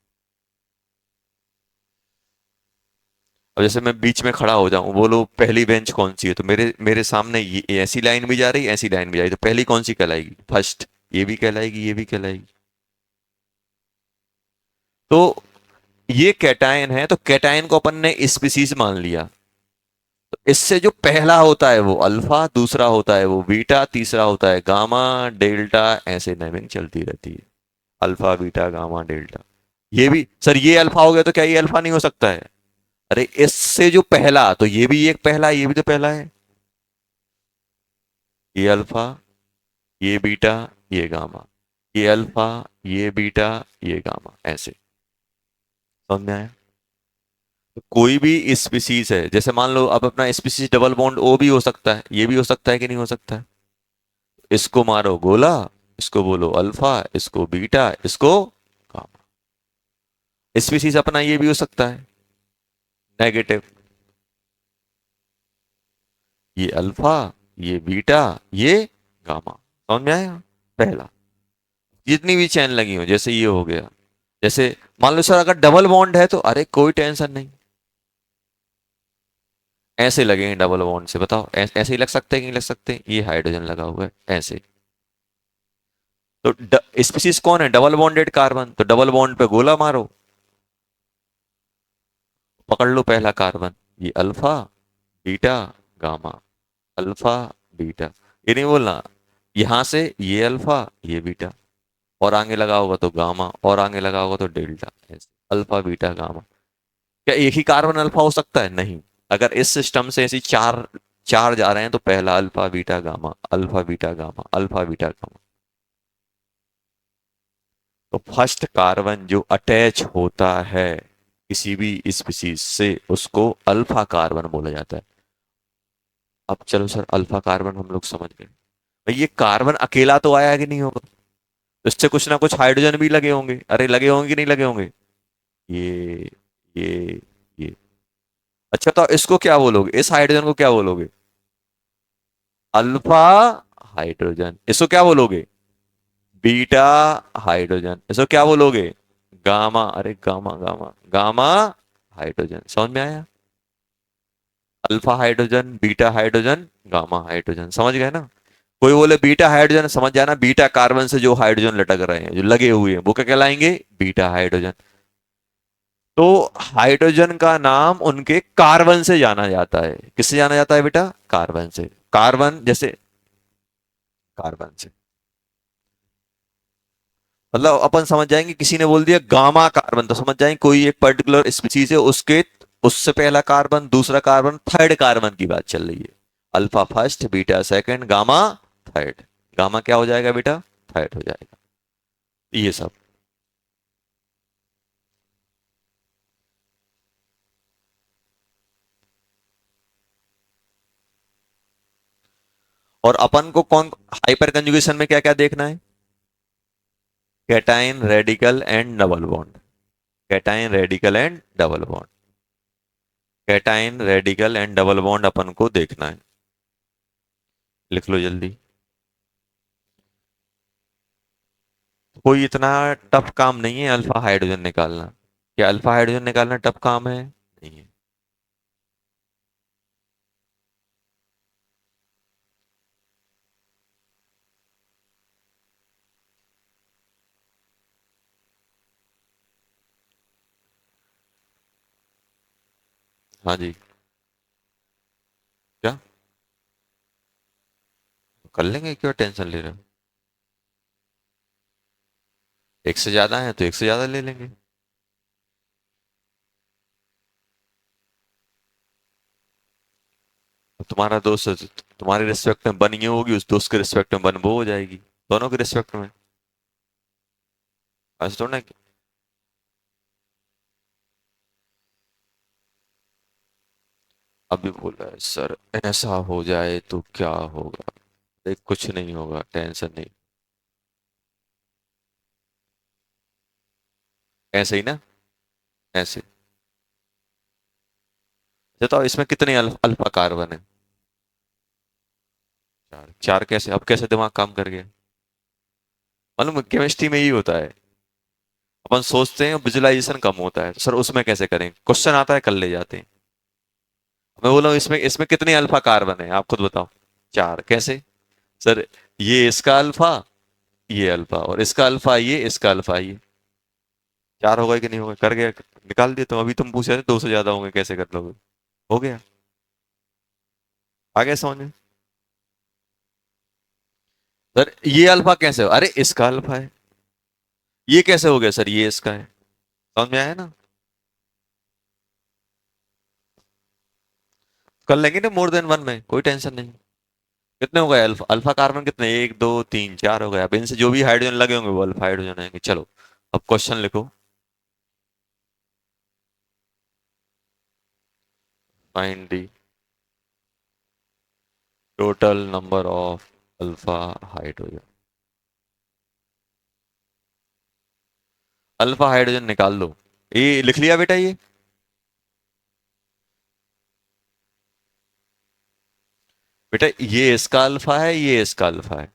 अब जैसे मैं बीच में खड़ा हो जाऊं, बोलो पहली बेंच कौन सी है, तो मेरे मेरे सामने ये ऐसी लाइन भी जा रही, ऐसी लाइन भी जा रही, तो पहली कौन सी कहलाएगी? फर्स्ट। ये भी कहलाएगी, ये भी कहलाएगी। तो ये कैटायन है, तो कैटायन को अपन ने स्पीसीज मान लिया। तो इससे जो पहला होता है वो अल्फा, दूसरा होता है वो बीटा, तीसरा होता है गामा, डेल्टा, ऐसे नेमिंग चलती रहती है। Alpha, beta, gamma, delta. ये भी सर, ये अल्फा हो गया तो क्या ये अल्फा नहीं हो सकता है? अरे इससे जो पहला, तो ये भी एक पहला, ये भी तो पहला है। ये अल्फा, ये बीटा, ये गामा, ये अल्फा, ये बीटा, ये गामा, ऐसे। समझ में आया? तो कोई भी स्पीसीज है, जैसे मान लो अब अपना स्पीसीज डबल बॉन्ड ओ भी हो सकता है, ये भी हो सकता है कि नहीं हो सकता है? इसको मारो गोला, इसको बोलो अल्फा, इसको बीटा, इसको गामा। स्पीसीज अपना ये भी हो सकता है नेगेटिव। ये अल्फा, ये बीटा, ये गामा। समझ में आया? पहला, जितनी भी चैन लगी हो, जैसे ये हो गया। जैसे मान लो सर अगर डबल बॉन्ड है तो अरे कोई टेंशन नहीं, ऐसे लगेंगे डबल बॉन्ड से, बताओ ऐसे ही लग सकते हैं कि नहीं लग सकते? ये हाइड्रोजन लगा हुआ है ऐसे। तो स्पीसीज कौन है? डबल बॉन्डेड कार्बन, तो डबल बॉन्ड पे गोला मारो, पकड़ लो पहला कार्बन। ये alpha, beta, gamma, alpha, beta. ये नहीं बोलना यहां से ये अल्फा, ये बीटा, और आगे लगा होगा तो गामा, और आगे लगा होगा तो डेल्टा, ऐसे अल्फा, बीटा, गामा। क्या एक ही कार्बन अल्फा हो सकता है? नहीं। अगर इस सिस्टम से ऐसी चार चार जा रहे हैं तो पहला alpha, beta, gamma, alpha, beta, gamma, alpha, beta, gamma. तो फर्स्ट कार्बन जो अटैच होता है किसी भी स्पीसीज से, उसको अल्फा कार्बन बोला जाता है। अब चलो सर, अल्फा कार्बन हम लोग समझ गए। भाई ये कार्बन अकेला तो आया कि नहीं होगा? तो इससे कुछ ना कुछ हाइड्रोजन भी लगे होंगे। अरे लगे होंगे कि नहीं लगे होंगे? ये ये ये अच्छा, तो इसको क्या बोलोगे? इस हाइड्रोजन को क्या बोलोगे? Alpha hydrogen. इसको क्या बोलोगे? Beta hydrogen. इसको क्या बोलोगे? गामा। अरे गामा, गामा, गामा हाइड्रोजन। समझ में आया? Alpha hydrogen, beta hydrogen, gamma hydrogen. समझ गए ना? कोई बोले बीटा हाइड्रोजन, समझ जाना बीटा कार्बन से जो हाइड्रोजन लटक रहे हैं, जो लगे हुए हैं, वो क्या कहलाएंगे? Beta hydrogen. तो हाइड्रोजन का नाम उनके कार्बन से जाना जाता है। किससे जाना जाता है बेटा? कार्बन से। कार्बन जैसे, कार्बन से मतलब अपन समझ जाएंगे, किसी ने बोल दिया गामा कार्बन, तो समझ जाएंगे कोई एक पर्टिकुलर स्पीसीज है, उसके उससे पहला कार्बन, दूसरा कार्बन, थर्ड कार्बन की बात चल रही है। Alpha first, beta second, gamma third. Gamma क्या हो जाएगा बेटा? थर्ड हो जाएगा। ये सब। और अपन को कौन हाइपर कंजुगेशन में क्या क्या देखना है? Cation, radical and double bond. Cation, radical and double bond. Cation, radical and double bond अपन को देखना है। लिख लो जल्दी। कोई इतना टफ काम नहीं है अल्फा हाइड्रोजन निकालना। क्या अल्फा हाइड्रोजन निकालना टफ काम है? नहीं है। हाँ जी। क्या? कर लेंगे, क्यों टेंशन ले रहे हो? एक से ज्यादा है तो एक से ज्यादा ले लेंगे। तुम्हारा दोस्त है, तुम्हारी रिस्पेक्ट में बनी होगी, उस दोस्त के रिस्पेक्ट में बन वो हो जाएगी। दोनों के रिस्पेक्ट में। ऐसा थोड़ा ना अभी बोला है सर ऐसा हो जाए तो क्या होगा। देख कुछ नहीं होगा, टेंशन नहीं। ऐसे ही ना। ऐसे। बताओ इसमें कितने अल्फा कार्बन है? चार। चार कैसे, अब कैसे दिमाग काम कर गया? मालूम केमिस्ट्री में ही होता है। अपन सोचते हैं विजुअलाइजेशन कम होता है, तो सर उसमें कैसे करें, क्वेश्चन आता है कर ले जाते हैं। मैं बोला हूँ इसमें इसमें कितने अल्फा कार्बन है, आप खुद बताओ। चार कैसे? सर ये इसका अल्फा, ये अल्फा, और इसका अल्फा ये, इसका अल्फा ये। चार होगा कि नहीं होगा, कर गया। निकाल दिया। तो अभी तुम पूछ रहे थे दो से ज्यादा होंगे, कैसे कर लोगे? हो गया। आ गया समझ में? सर ये अल्फा कैसे हो, अरे इसका अल्फा है। ये कैसे हो गया सर, ये इसका है। समझ में आया ना? कर लेंगे ना मोर देन वन में, कोई टेंशन नहीं। कितने हो गए अल्फा, अल्फा कार्बन कितने, एक दो तीन चार हो गए। अब इनसे जो भी हाइड्रोजन लगे होंगे वो अल्फा हाइड्रोजन आएंगे। चलो अब क्वेश्चन लिखो। Find the total number of alpha hydrogen. Alpha hydrogen निकाल दो। ये लिख लिया बेटा ये? बेटा ये इसका अल्फा है, ये इसका अल्फा है।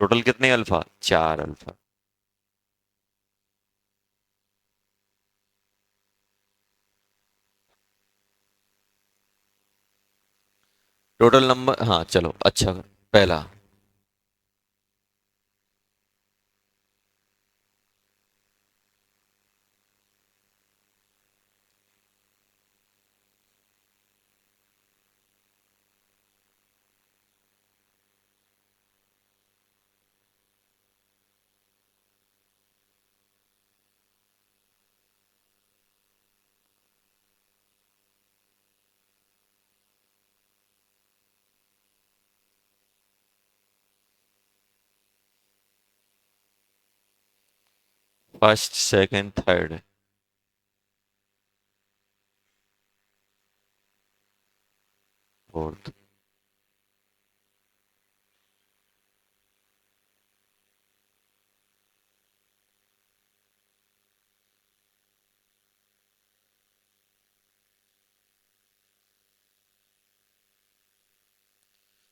टोटल कितने अल्फा, चार अल्फा। टोटल नंबर, हाँ चलो अच्छा। पहला। First second third. फोर्थ।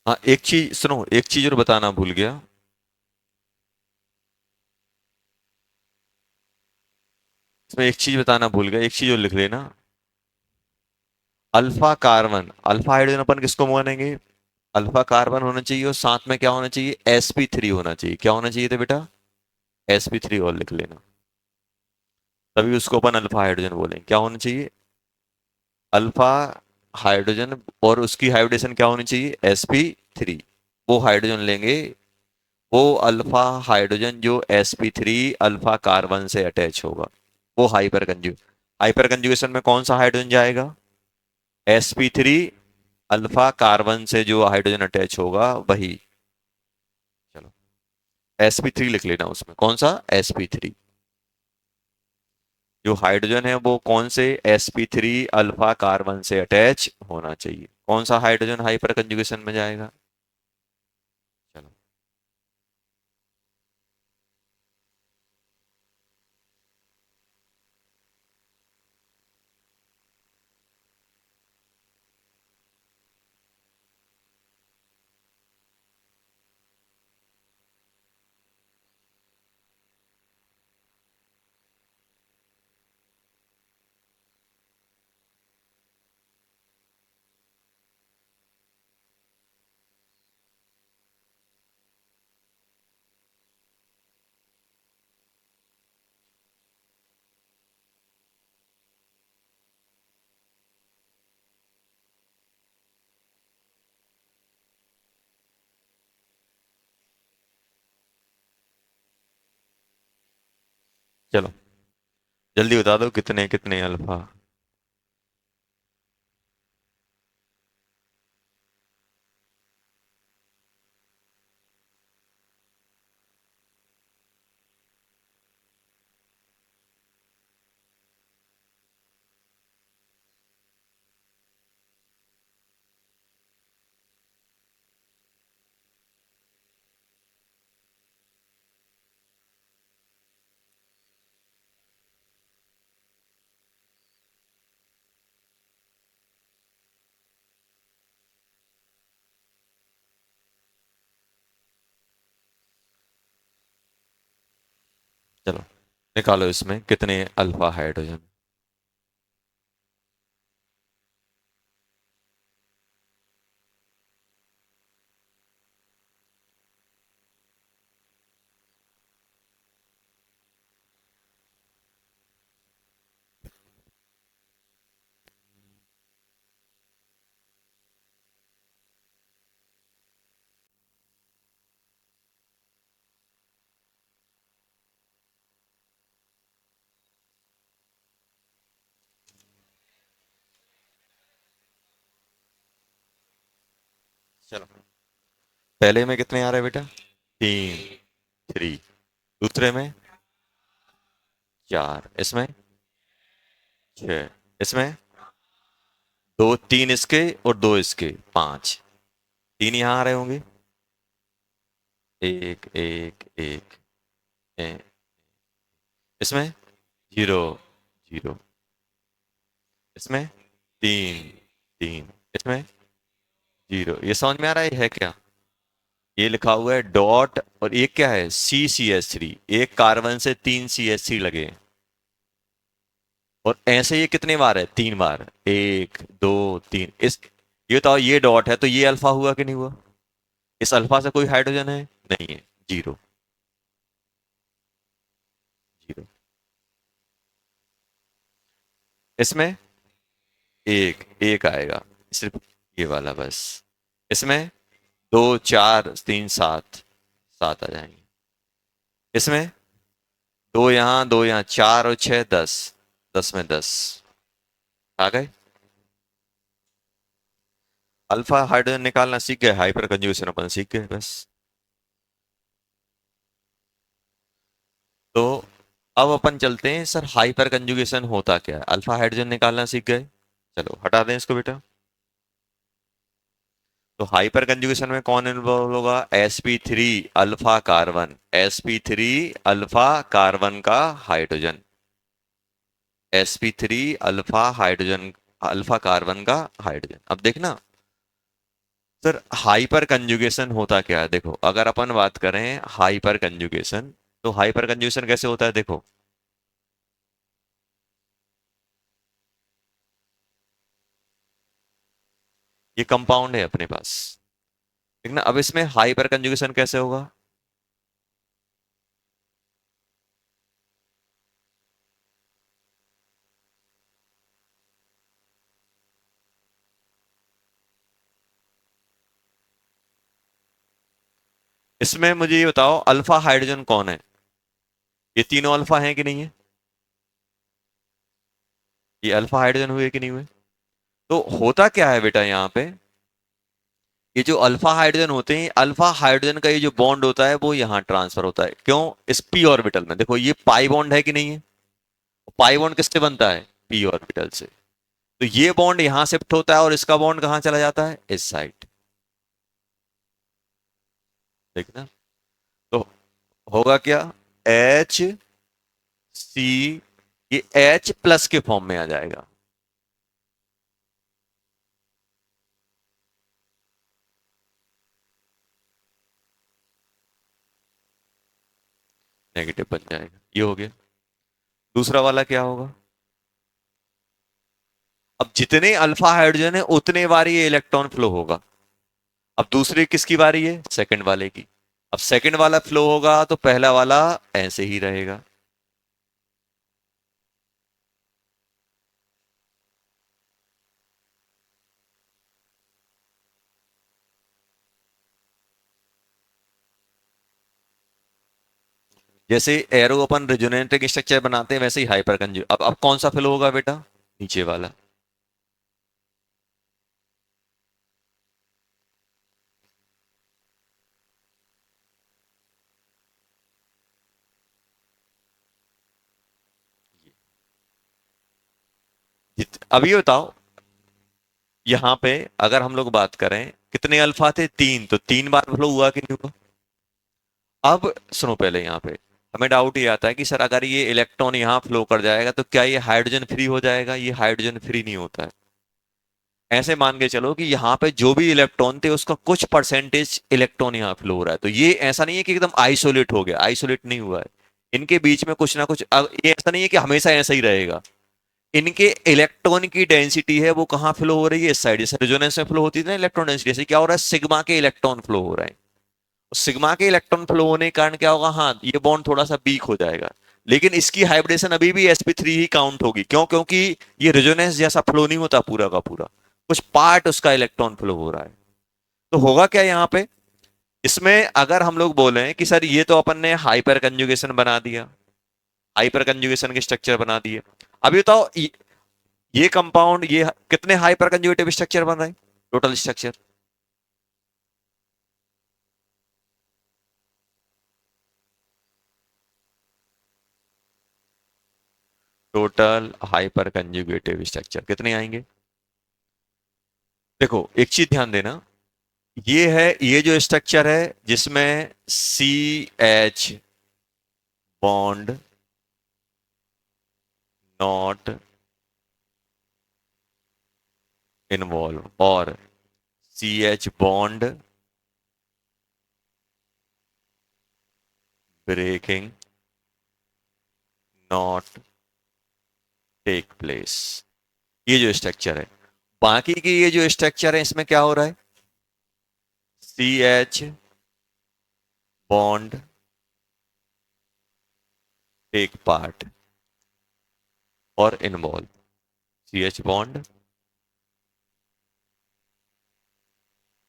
हाँ एक चीज सुनो, एक चीज और बताना भूल गया। इसमें एक चीज बताना भूल गया, एक चीज और लिख लेना। अल्फा कार्बन, अल्फा हाइड्रोजन अपन किसको मानेंगे? अल्फा कार्बन होना चाहिए, और साथ में क्या होना चाहिए, sp3 होना चाहिए। क्या होना चाहिए था बेटा? sp3 और लिख लेना। तभी उसको अपन अल्फा हाइड्रोजन बोलेंगे। क्या होना चाहिए? अल्फा हाइड्रोजन, और उसकी हाइब्रिडेशन क्या होनी चाहिए, sp3। वो हाइड्रोजन लेंगे, वो अल्फा हाइड्रोजन जो sp3 अल्फा कार्बन से अटैच होगा, वो हाइपर कंजुगेशन में कौन सा हाइड्रोजन जाएगा? sp3 अल्फा कार्बन से जो हाइड्रोजन अटैच होगा वही। चलो sp3 लिख लेना, उसमें कौन सा, sp3। जो हाइड्रोजन है वो कौन से, sp3 अल्फा कार्बन से अटैच होना चाहिए। कौन सा हाइड्रोजन हाइपर कंजुगेशन में जाएगा? चलो। चलो जल्दी बता दो कितने कितने अल्फा। चलो निकालो इसमें कितने अल्फा हाइड्रोजन। चलो पहले में कितने आ रहे हैं बेटा? 3, 3। दूसरे में 4, इसमें 6, इसमें 2, 3 इसके और 2 इसके, 5। 3 यहाँ आ रहे होंगे, एक एक एक, एक। इसमें 0, 0। इसमें 3, 3। इसमें 0। ये समझ में आ रहा है क्या? ये लिखा हुआ है डॉट, और एक क्या है, CCH3। एक कार्बन से 3 CH3 लगे हैं। और ऐसे ये कितने बार है? 3 बार, 1 2 3। ये बताओ, ये डॉट है तो ये अल्फा हुआ कि नहीं हुआ? इस अल्फा से कोई हाइड्रोजन है? नहीं है, 0, 0। इसमें एक एक आएगा, सिर्फ ये वाला बस। इसमें 2 4 3 7, 7 आ जाएंगे। इसमें 2 यहाँ 2 यहाँ, 4 और 6 10, 10 में 10 आ गए। अल्फा हाइड्रोजन निकालना सीख गए, हाइपर कंजुगेशन अपन सीख गए बस। तो अब अपन चलते हैं सर, हाइपर कंजुगेशन होता क्या है? अल्फा हाइड्रोजन निकालना सीख गए, चलो हटा दें इसको बेटा। तो हाइपर कंजुगेशन में कौन इन्वॉल्व होगा? sp3 alpha carbon, sp3 alpha carbon का hydrogen, sp3 alpha hydrogen, alpha carbon का हाइड्रोजन। अब देखना सर, हाइपर कंजुगेशन होता क्या है? देखो अगर अपन बात करें हाइपर कंजुगेशन, तो हाइपर कंजुगेशन कैसे होता है? देखो ये कंपाउंड है अपने पास, ठीक ना? अब इसमें हाइपर कंजुगेशन कैसे होगा? इसमें मुझे ये बताओ, अल्फा हाइड्रोजन कौन है? ये तीनों अल्फा हैं कि नहीं है? ये अल्फा हाइड्रोजन हुए कि नहीं हुए? तो होता क्या है बेटा यहाँ पे, ये जो अल्फा हाइड्रोजन होते हैं, अल्फा हाइड्रोजन का ये जो बॉन्ड होता है वो यहाँ ट्रांसफर होता है। क्यों? इस पी ऑर्बिटल में देखो, ये पाई बॉन्ड है कि नहीं है? पाई बॉन्ड किससे बनता है? पी ऑर्बिटल से। तो ये बॉन्ड यहां शिफ्ट होता है और इसका बॉन्ड कहाँ चला जाता है? इस साइड। देखना, तो होगा क्या? HC, ये H+ के फॉर्म में आ जाएगा। नेगेटिव बन जाएगा, ये हो गया। दूसरा वाला क्या होगा? अब जितने अल्फा हाइड्रोजन है उतने बार ये इलेक्ट्रॉन फ्लो होगा। अब दूसरी किसकी बारी है? सेकंड वाले की। अब सेकंड वाला फ्लो होगा तो पहला वाला ऐसे ही रहेगा। जैसे एरो अपन रेजोनेटिंग स्ट्रक्चर बनाते हैं वैसे ही हाइपर कंजू अब कौन सा फ्लो होगा बेटा? नीचे वाला। अब ये बताओ, यहाँ पे अगर हम लोग बात करें कितने अल्फा थे? तीन, तो तीन बार फ्लो हुआ कि नहीं हुआ? अब सुनो, पहले यहाँ पे हमें डाउट ये आता है कि सर अगर ये इलेक्ट्रॉन यहाँ फ्लो कर जाएगा तो क्या ये हाइड्रोजन फ्री हो जाएगा? ये हाइड्रोजन फ्री नहीं होता है। ऐसे मान के चलो कि यहाँ पे जो भी इलेक्ट्रॉन थे उसका कुछ परसेंटेज इलेक्ट्रॉन यहाँ फ्लो हो रहा है, तो ये ऐसा नहीं है कि एकदम आइसोलेट हो गया, आइसोलेट नहीं हुआ है। इनके बीच में कुछ ना कुछ, अब ये ऐसा नहीं है कि हमेशा ऐसा ही रहेगा। इनके इलेक्ट्रॉन की डेंसिटी है वो कहाँ फ्लो हो रही है? इस साइड। जैसे रेजोनेंस में फ्लो होती है ना इलेक्ट्रॉन डेंसिटी, जैसे क्या हो रहा है? सिग्मा के इलेक्ट्रॉन फ्लो हो रहे हैं। सिग्मा के इलेक्ट्रॉन फ्लो होने के कारण क्या होगा? हाँ, ये बॉन्ड थोड़ा सा वीक हो जाएगा, लेकिन इसकी हाइब्रिडेशन अभी भी sp3 ही काउंट होगी। क्यों? क्योंकि ये रेजोनेंस जैसा फ्लो नहीं होता पूरा का पूरा, कुछ पार्ट उसका इलेक्ट्रॉन फ्लो हो रहा है। तो होगा क्या यहाँ पे? इसमें अगर हम लोग बोले कि सर ये तो अपन ने हाइपर कंजुगेशन बना दिया, हाइपर कंजुगेशन के स्ट्रक्चर बना दिए, अभी बताओ ये कंपाउंड ये कितने हाइपर कंजुगेटिव स्ट्रक्चर बन रहे हैं? Total structure total hyper conjugative structure कितने आएंगे? देखो एक चीज ध्यान देना, ये है, ये जो स्ट्रक्चर है जिसमें C H bond not involve और C H bond breaking not take place, ये जो स्ट्रक्चर है। बाकी की ये जो स्ट्रक्चर है इसमें क्या हो रहा है? C H bond take part और involve, C H bond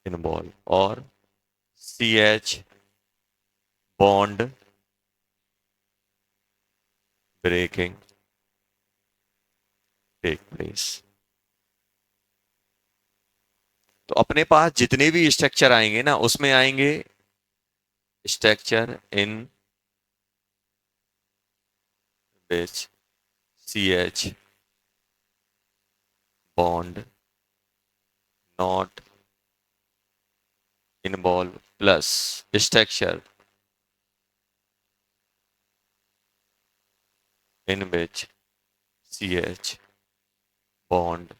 involve और C H bond breaking take place. तो अपने पास जितने भी स्ट्रक्चर आएंगे ना उसमें आएंगे structure in which C H bond not involve plus structure in which C H bond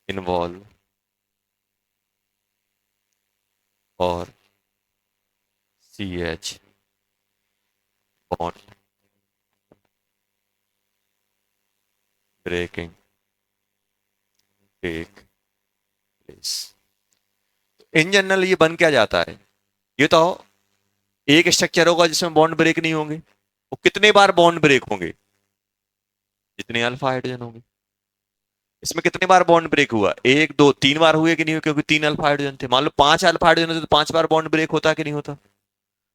involve और C H bond breaking take place. In general ये बन क्या जाता है? ये तो एक स्ट्रक्चर होगा जिसमें बॉन्ड ब्रेक नहीं होंगे, वो कितने बार बॉन्ड ब्रेक होंगे? जितने अल्फा हाइड्रोजन होंगे। इसमें कितने बार बॉन्ड ब्रेक हुआ? एक दो तीन बार हुए कि नहीं हुए? क्योंकि तीन अल्फा हाइड्रोजन थे। मान लो पांच अल्फा हाइड्रोजन थे तो पांच बार बॉन्ड ब्रेक होता कि नहीं होता?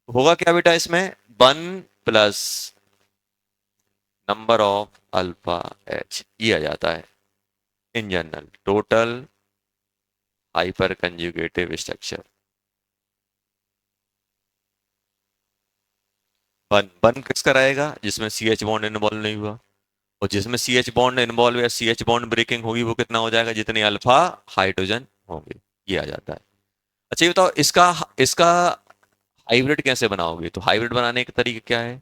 होगा क्या बेटा इसमें? One plus number of alpha H, ये आ जाता है in general total hyper conjugative structure. One one किसका रहेगा? जिसमें सी एच बॉन्ड इन्वॉल्व नहीं हुआ, और जिसमें सी एच बॉन्ड इन्वॉल्व या सी एच बॉन्ड ब्रेकिंग होगी वो कितना हो जाएगा? जितने अल्फा हाइड्रोजन होंगे, ये आ जाता है। अच्छा ये बताओ, इसका इसका हाइब्रिड कैसे बनाओगे? तो हाइब्रिड बनाने का तरीका क्या है?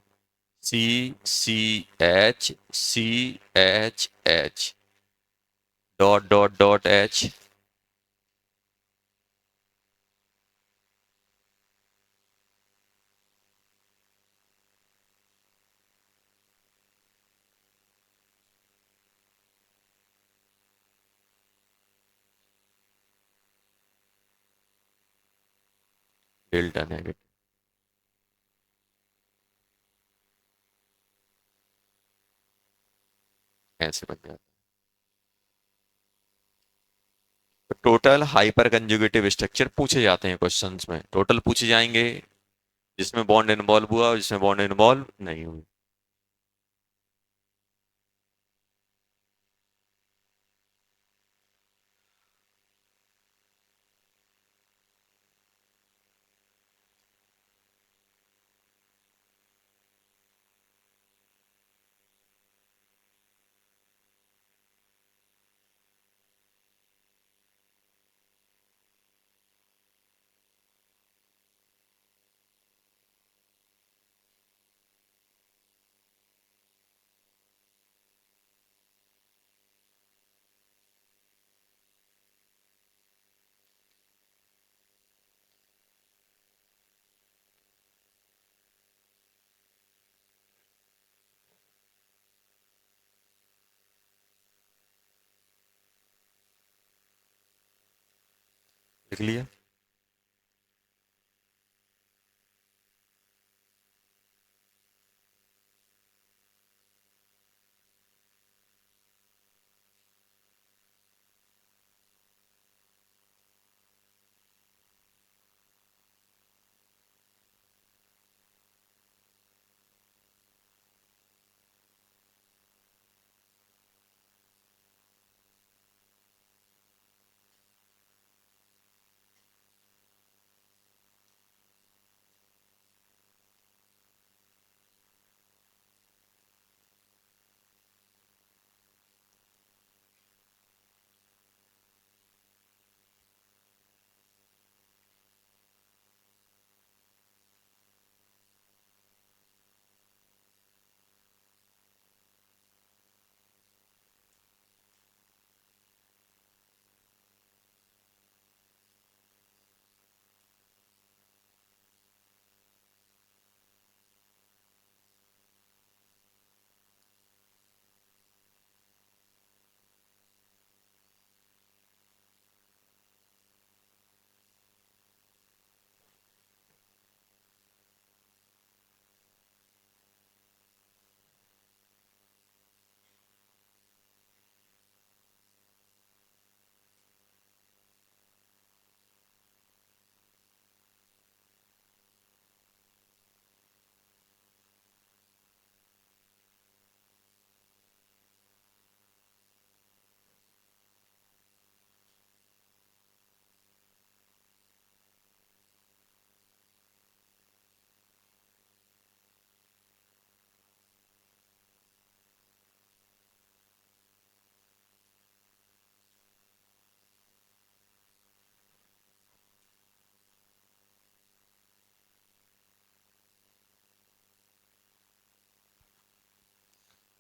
C C H C H H dot dot dot H, delta negative, ऐसे बन जाता है। तो टोटल हाइपर कंजुगेटिव स्ट्रक्चर पूछे जाते हैं क्वेश्चंस में, टोटल पूछे जाएंगे। जिसमें बॉन्ड इन्वॉल्व हुआ और जिसमें बॉन्ड इन्वॉल्व नहीं हुई। लिख लिया।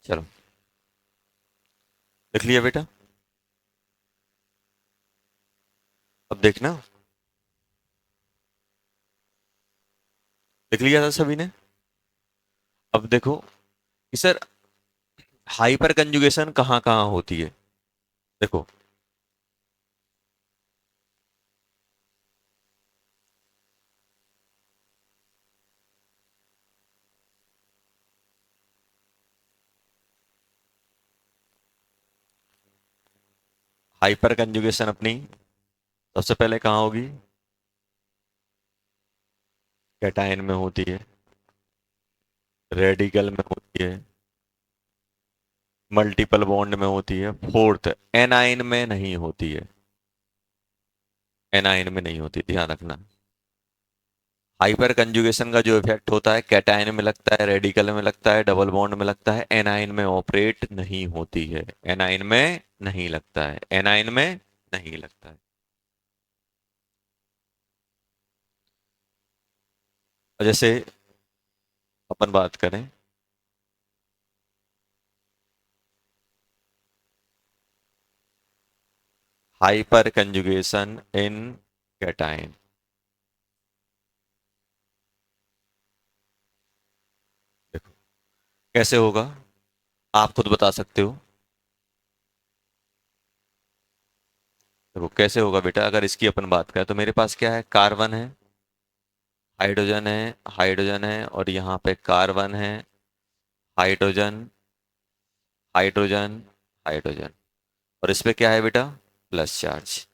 चलो, लिख लिया बेटा। अब देखना, लिख लिया था सभी ने। अब देखो कि सर हाइपर कंजुगेशन कहाँ कहाँ होती है। देखो, हाइपर कंजुगेशन अपनी सबसे पहले कहाँ होगी? कैटायन में होती है, रेडिकल में होती है, मल्टीपल बॉन्ड में होती है, फोर्थ एनाइन में नहीं होती है। एनाइन में नहीं होती, ध्यान रखना। हाइपर कंजुगेशन का जो इफेक्ट होता है कैटायन में लगता है, रेडिकल में लगता है, डबल बॉन्ड में लगता है, एनाइन में ऑपरेट नहीं होती है। एनाइन में नहीं लगता है, एनाइन में नहीं लगता है। और जैसे अपन बात करें, हाइपर कंजुगेशन इन कैटायन, देखो कैसे होगा, आप खुद बता सकते हो। देखो कैसे होगा बेटा, अगर इसकी अपन बात करें तो मेरे पास क्या है, कार्बन है, हाइड्रोजन है, हाइड्रोजन है, और यहाँ पे कार्बन है, हाइड्रोजन, हाइड्रोजन, हाइड्रोजन, और इस पे क्या है बेटा, प्लस चार्ज।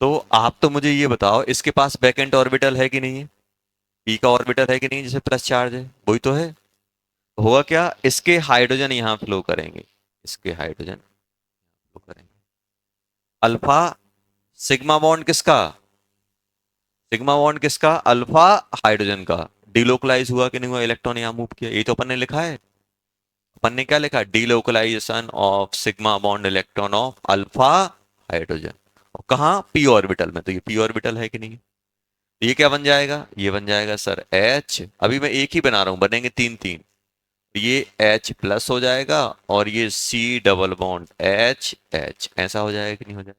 तो आप तो मुझे ये बताओ, इसके पास बैकेंट ऑर्बिटल है कि नहीं है? पी का ऑर्बिटल है कि नहीं, जिसे प्लस चार्ज है, वही तो है। होगा क्या, इसके हाइड्रोजन यहाँ फ्लो करेंगे, इसके हाइड्रोजन फ्लो करेंगे। अल्फा सिग्मा बॉन्ड किसका? सिग्मा बॉन्ड किसका? अल्फा हाइड्रोजन का। डिलोकलाइज हुआ कि नहीं हुआ, इलेक्ट्रॉन यहाँ मूव किया, यही तो अपन ने लिखा है। अपन ने क्या लिखा? Delocalisation of sigma bond electron of alpha hydrogen. और कहाँ? पी ऑर्बिटल में। तो ये पी ऑर्बिटल है कि नहीं है? ये क्या बन जाएगा? ये बन जाएगा सर एच, अभी मैं एक ही बना रहा हूं, बनेंगे तीन तीन। ये एच प्लस हो जाएगा और ये C double bond H H, ऐसा हो जाएगा कि नहीं हो जाएगा?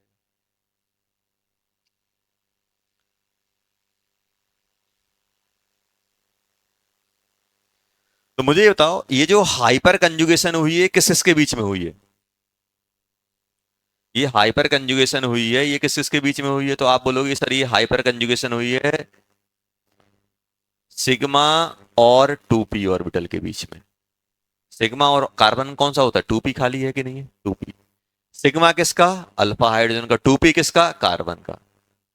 तो मुझे ये बताओ, ये जो हाइपर कंजुगेशन हुई है किस किसके बीच में हुई है? ये हाइपर कंजुगेशन हुई है, ये किस किसके बीच में हुई है? तो आप बोलोगे सर ये हाइपर कंजुगेशन हुई है सिग्मा और टू पी ऑर्बिटल के बीच में। सिग्मा और कार्बन कौन सा होता है? टू पी खाली है कि नहीं है? Two P. सिग्मा किसका? अल्फा हाइड्रोजन का। टू पी किसका? कार्बन का।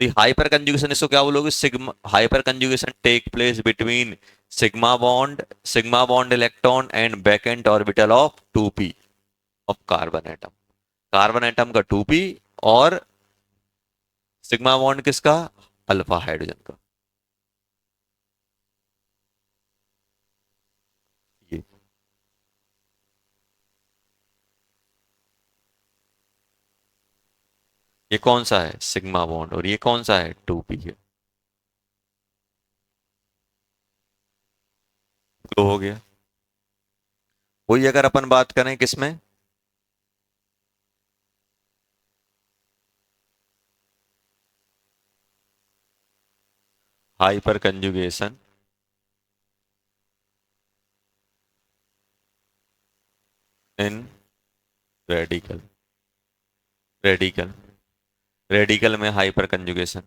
तो हाइपर कंजुगेशन इसको क्या बोलोगे? Sigma hyperconjugation take place between sigma bond electron and vacant orbital of two P of carbon atom. Carbon atom का टू पी और सिग्मा बॉन्ड किसका? अल्फा हाइड्रोजन का। ये ये कौन सा है? Sigma bond. और ये कौन सा है? टू पी है। तो हो गया। वही अगर अपन बात करें किसमें, hyperconjugation in radical, radical radical में हाइपर कंजुगेशन,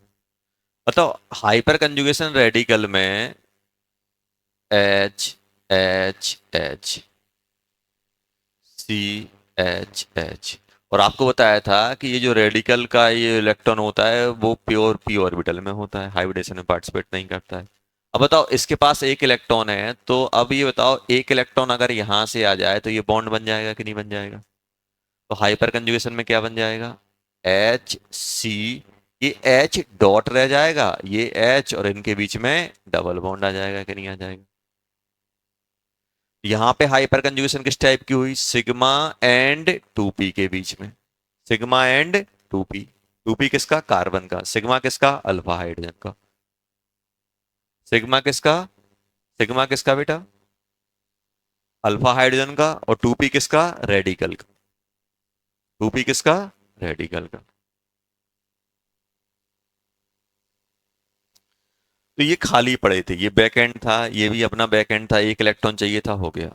मतलब हाइपर कंजुगेशन रेडिकल में H H H C H H. और आपको बताया था कि ये जो रेडिकल का ये इलेक्ट्रॉन होता है वो प्योर पी ऑर्बिटल में होता है, हाइब्रिडेशन में पार्टिसिपेट नहीं करता है। अब बताओ, इसके पास एक इलेक्ट्रॉन है, तो अब ये बताओ एक इलेक्ट्रॉन अगर यहां से आ जाए तो ये बॉन्ड बन जाएगा कि नहीं बन जाएगा? तो हाइपर कंजुगेशन में क्या बन जाएगा? एच सी, ये एच डॉट रह जाएगा, ये एच, और इनके बीच में डबल बॉन्ड आ जाएगा कि नहीं आ जाएगा? यहां पे हाइपर कंजुगेशन किस टाइप की हुई? सिग्मा एंड टू पी के बीच में। Sigma and two P. Two P किसका? कार्बन का। सिग्मा किसका? अल्फा हाइड्रोजन का। सिग्मा किसका? सिग्मा किसका बेटा? अल्फा हाइड्रोजन का। और टू पी किसका? रेडिकल का। टू पी किसका? रेडिकल का। तो ये खाली पड़े थे, ये बैक एंड था, ये भी अपना बैक एंड था, एक इलेक्ट्रॉन चाहिए था, हो गया।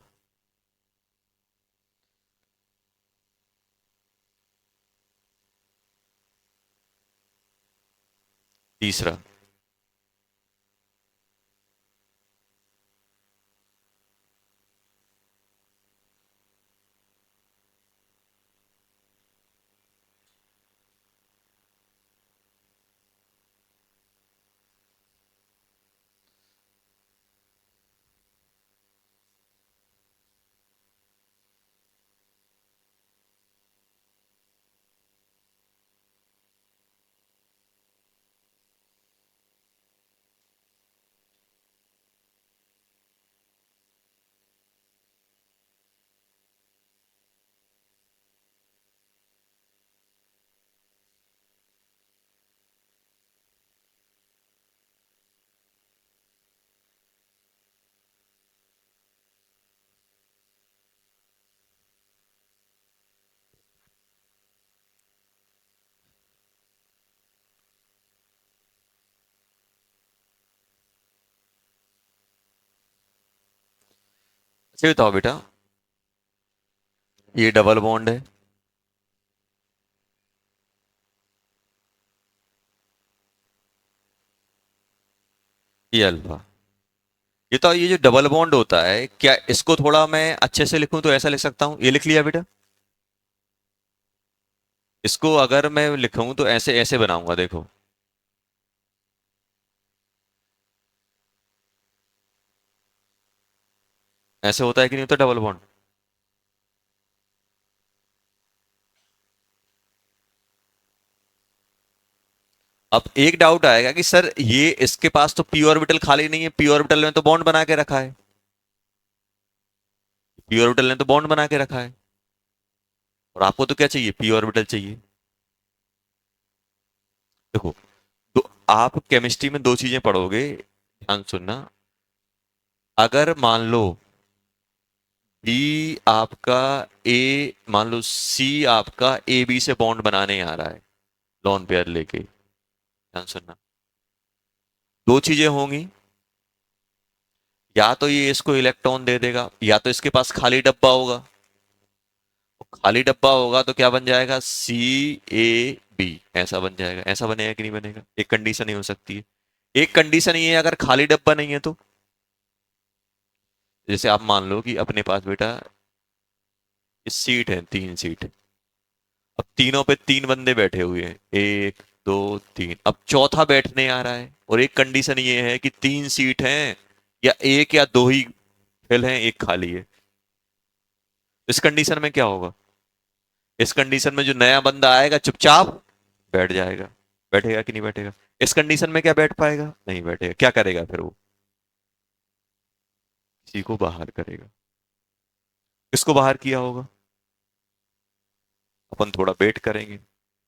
तीसरा, अच्छा बताओ बेटा, ये डबल बॉन्ड है, ये अल्फा। ये तो ये जो डबल बॉन्ड होता है, क्या इसको थोड़ा मैं अच्छे से लिखूं तो ऐसा लिख सकता हूं, ये लिख लिया बेटा। इसको अगर मैं लिखूं तो ऐसे ऐसे बनाऊंगा, देखो। ऐसे होता है कि नहीं होता डबल बॉन्ड? अब एक डाउट आएगा कि सर ये इसके पास तो पी ऑर्बिटल खाली नहीं है, पी ऑर्बिटल में तो बॉन्ड बना के रखा है, पी ऑर्बिटल ने तो बॉन्ड बना के रखा है, और आपको तो क्या चाहिए, पी ऑर्बिटल चाहिए। देखो, तो आप केमिस्ट्री में दो चीजें पढ़ोगे, ध्यान सुनना। अगर मान लो बी आपका ए, मान लो सी आपका ए बी से बॉन्ड बनाने आ रहा है, लॉन पेयर लेके, ध्यान सुनना। दो चीजें होंगी, या तो ये इसको इलेक्ट्रॉन दे देगा, या तो इसके पास खाली डब्बा होगा। खाली डब्बा होगा तो क्या बन जाएगा, सी ए बी, ऐसा बन जाएगा। ऐसा बनेगा कि नहीं बनेगा? एक कंडीशन ही हो सकती है। एक कंडीशन ये है, अगर खाली डब्बा नहीं है तो, जैसे आप मान लो कि अपने पास बेटा इस सीट है, तीन सीट। अब तीनों पे तीन बंदे बैठे हुए हैं, एक दो तीन। अब चौथा बैठने आ रहा है, और एक कंडीशन ये है कि तीन सीट हैं, या एक या दो ही फिल हैं, एक खाली है। इस कंडीशन में क्या होगा? इस कंडीशन में जो नया बंदा आएगा चुपचाप बैठ जाएगा। बैठेगा कि नहीं बैठेगा? इस कंडीशन में क्या बैठ पाएगा? नहीं बैठेगा। क्या करेगा फिर वो? किसी को बाहर करेगा। किसको बाहर किया होगा? अपन थोड़ा वेट करेंगे,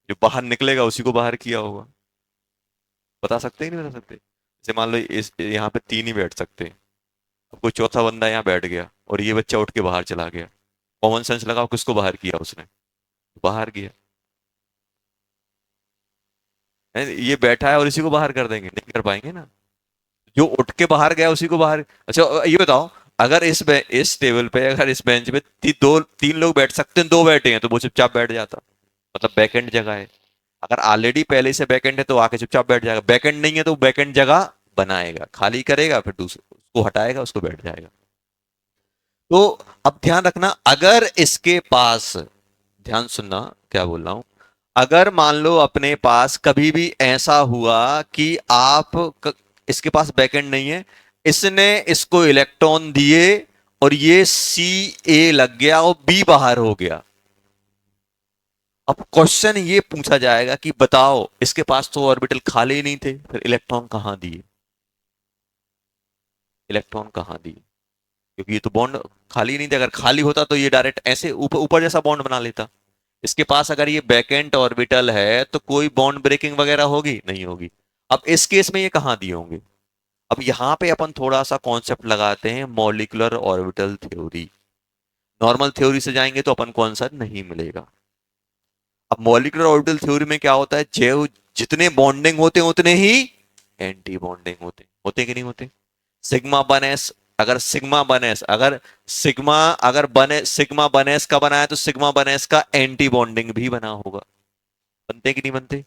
जो बाहर निकलेगा उसी को बाहर किया होगा। बता सकते हैं कि नहीं बता सकते? जैसे मान लो इस यहाँ पे तीन ही बैठ सकते हैं, अब कोई चौथा बंदा यहाँ बैठ गया और ये बच्चा उठ के बाहर चला गया। कॉमन सेंस लगाओ, किसको बाहर किया उसने? बाहर किया है। ये बैठा है और इसी को बाहर कर देंगे? नहीं कर पाएंगे ना। जो उठ के बाहर गया उसी को बाहर। अच्छा ये बताओ, अगर इस टेबल पे, अगर इस बेंच पे दो तीन लोग बैठ सकते हैं, दो बैठे हैं, तो वो चुपचाप बैठ जाता। मतलब बैकएंड जगह है। अगर ऑलरेडी पहले से बैकएंड है तो आके चुपचाप बैठ जाएगा। बैकएंड नहीं है तो बैकएंड जगह बनाएगा, खाली करेगा, फिर दूसरे उसको हटाएगा, उसको बैठ जाएगा। तो अब ध्यान रखना, अगर इसके पास, ध्यान सुनना क्या बोल रहा हूं, अगर मान लो अपने पास कभी भी ऐसा हुआ कि इसके पास बैकएंड नहीं है, इसने इसको इलेक्ट्रॉन दिए और ये सी ए लग गया और बी बाहर हो गया। अब क्वेश्चन ये पूछा जाएगा कि बताओ, इसके पास तो ऑर्बिटल खाली नहीं थे, फिर इलेक्ट्रॉन कहां दिए? इलेक्ट्रॉन कहां दिए? क्योंकि ये तो बॉन्ड खाली नहीं थे। अगर खाली होता तो ये डायरेक्ट ऐसे ऊपर ऊपर जैसा बॉन्ड बना लेता। इसके पास अगर ये बैकेंट ऑर्बिटल है तो कोई बॉन्ड ब्रेकिंग वगैरह होगी नहीं होगी। अब इस केस में ये कहां दिए होंगे? अब यहां पे अपन थोड़ा सा कॉन्सेप्ट लगाते हैं, molecular orbital theory. Normal theory से जाएंगे तो अपन को आंसर नहीं मिलेगा। अब मॉलिक्यूलर ऑर्बिटल थ्योरी में क्या होता है, जो जितने बॉन्डिंग होते हैं उतने ही एंटी बॉन्डिंग होते कि नहीं होते? सिग्मा वन एस, अगर सिग्मा वन एस, अगर सिग्मा अगर बने सिग्मा वन एस का बना है तो सिग्मा वन एस का एंटी बॉन्डिंग भी बना होगा। बनते कि नहीं बनते?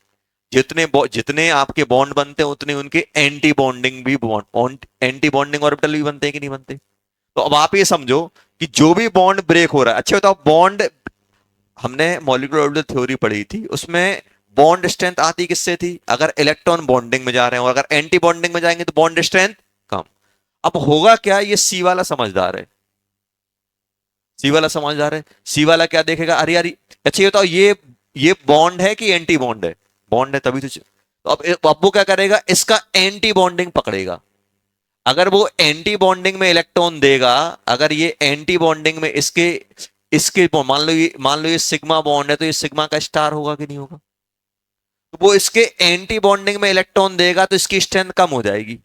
जितने आपके बॉन्ड बनते हैं उतने उनके एंटी बॉन्डिंग भी बॉन्ड, एंटी बॉन्डिंग ऑर्बिटल भी बनते हैं कि नहीं बनते? तो अब आप ये समझो कि जो भी बॉन्ड ब्रेक हो रहा है, अच्छा बताओ, बॉन्ड, हमने मॉलिक्यूलर ऑर्बिटल थ्योरी पढ़ी थी, उसमें बॉन्ड स्ट्रेंथ आती किससे थी? अगर इलेक्ट्रॉन बॉन्डिंग में जा रहे हैं और अगर एंटी बॉन्डिंग में जाएंगे तो बॉन्ड स्ट्रेंथ कम। अब होगा क्या, ये सी वाला समझदार है, सी वाला समझदार है। सी वाला क्या देखेगा, अरे यार अच्छा ये बताओ, ये बॉन्ड है कि एंटी बॉन्ड है? बॉन्ड है तभी तो अब वो क्या करेगा, इसका एंटी बॉन्डिंग पकड़ेगा। अगर वो एंटी बॉन्डिंग में इलेक्ट्रॉन देगा, अगर ये एंटी बॉन्डिंग में इसके इसके मान लो ये सिग्मा बॉन्ड है, तो ये सिग्मा का स्टार होगा कि नहीं होगा? तो वो इसके एंटी बॉन्डिंग में इलेक्ट्रॉन देगा तो इसकी स्ट्रेंथ कम हो जाएगी,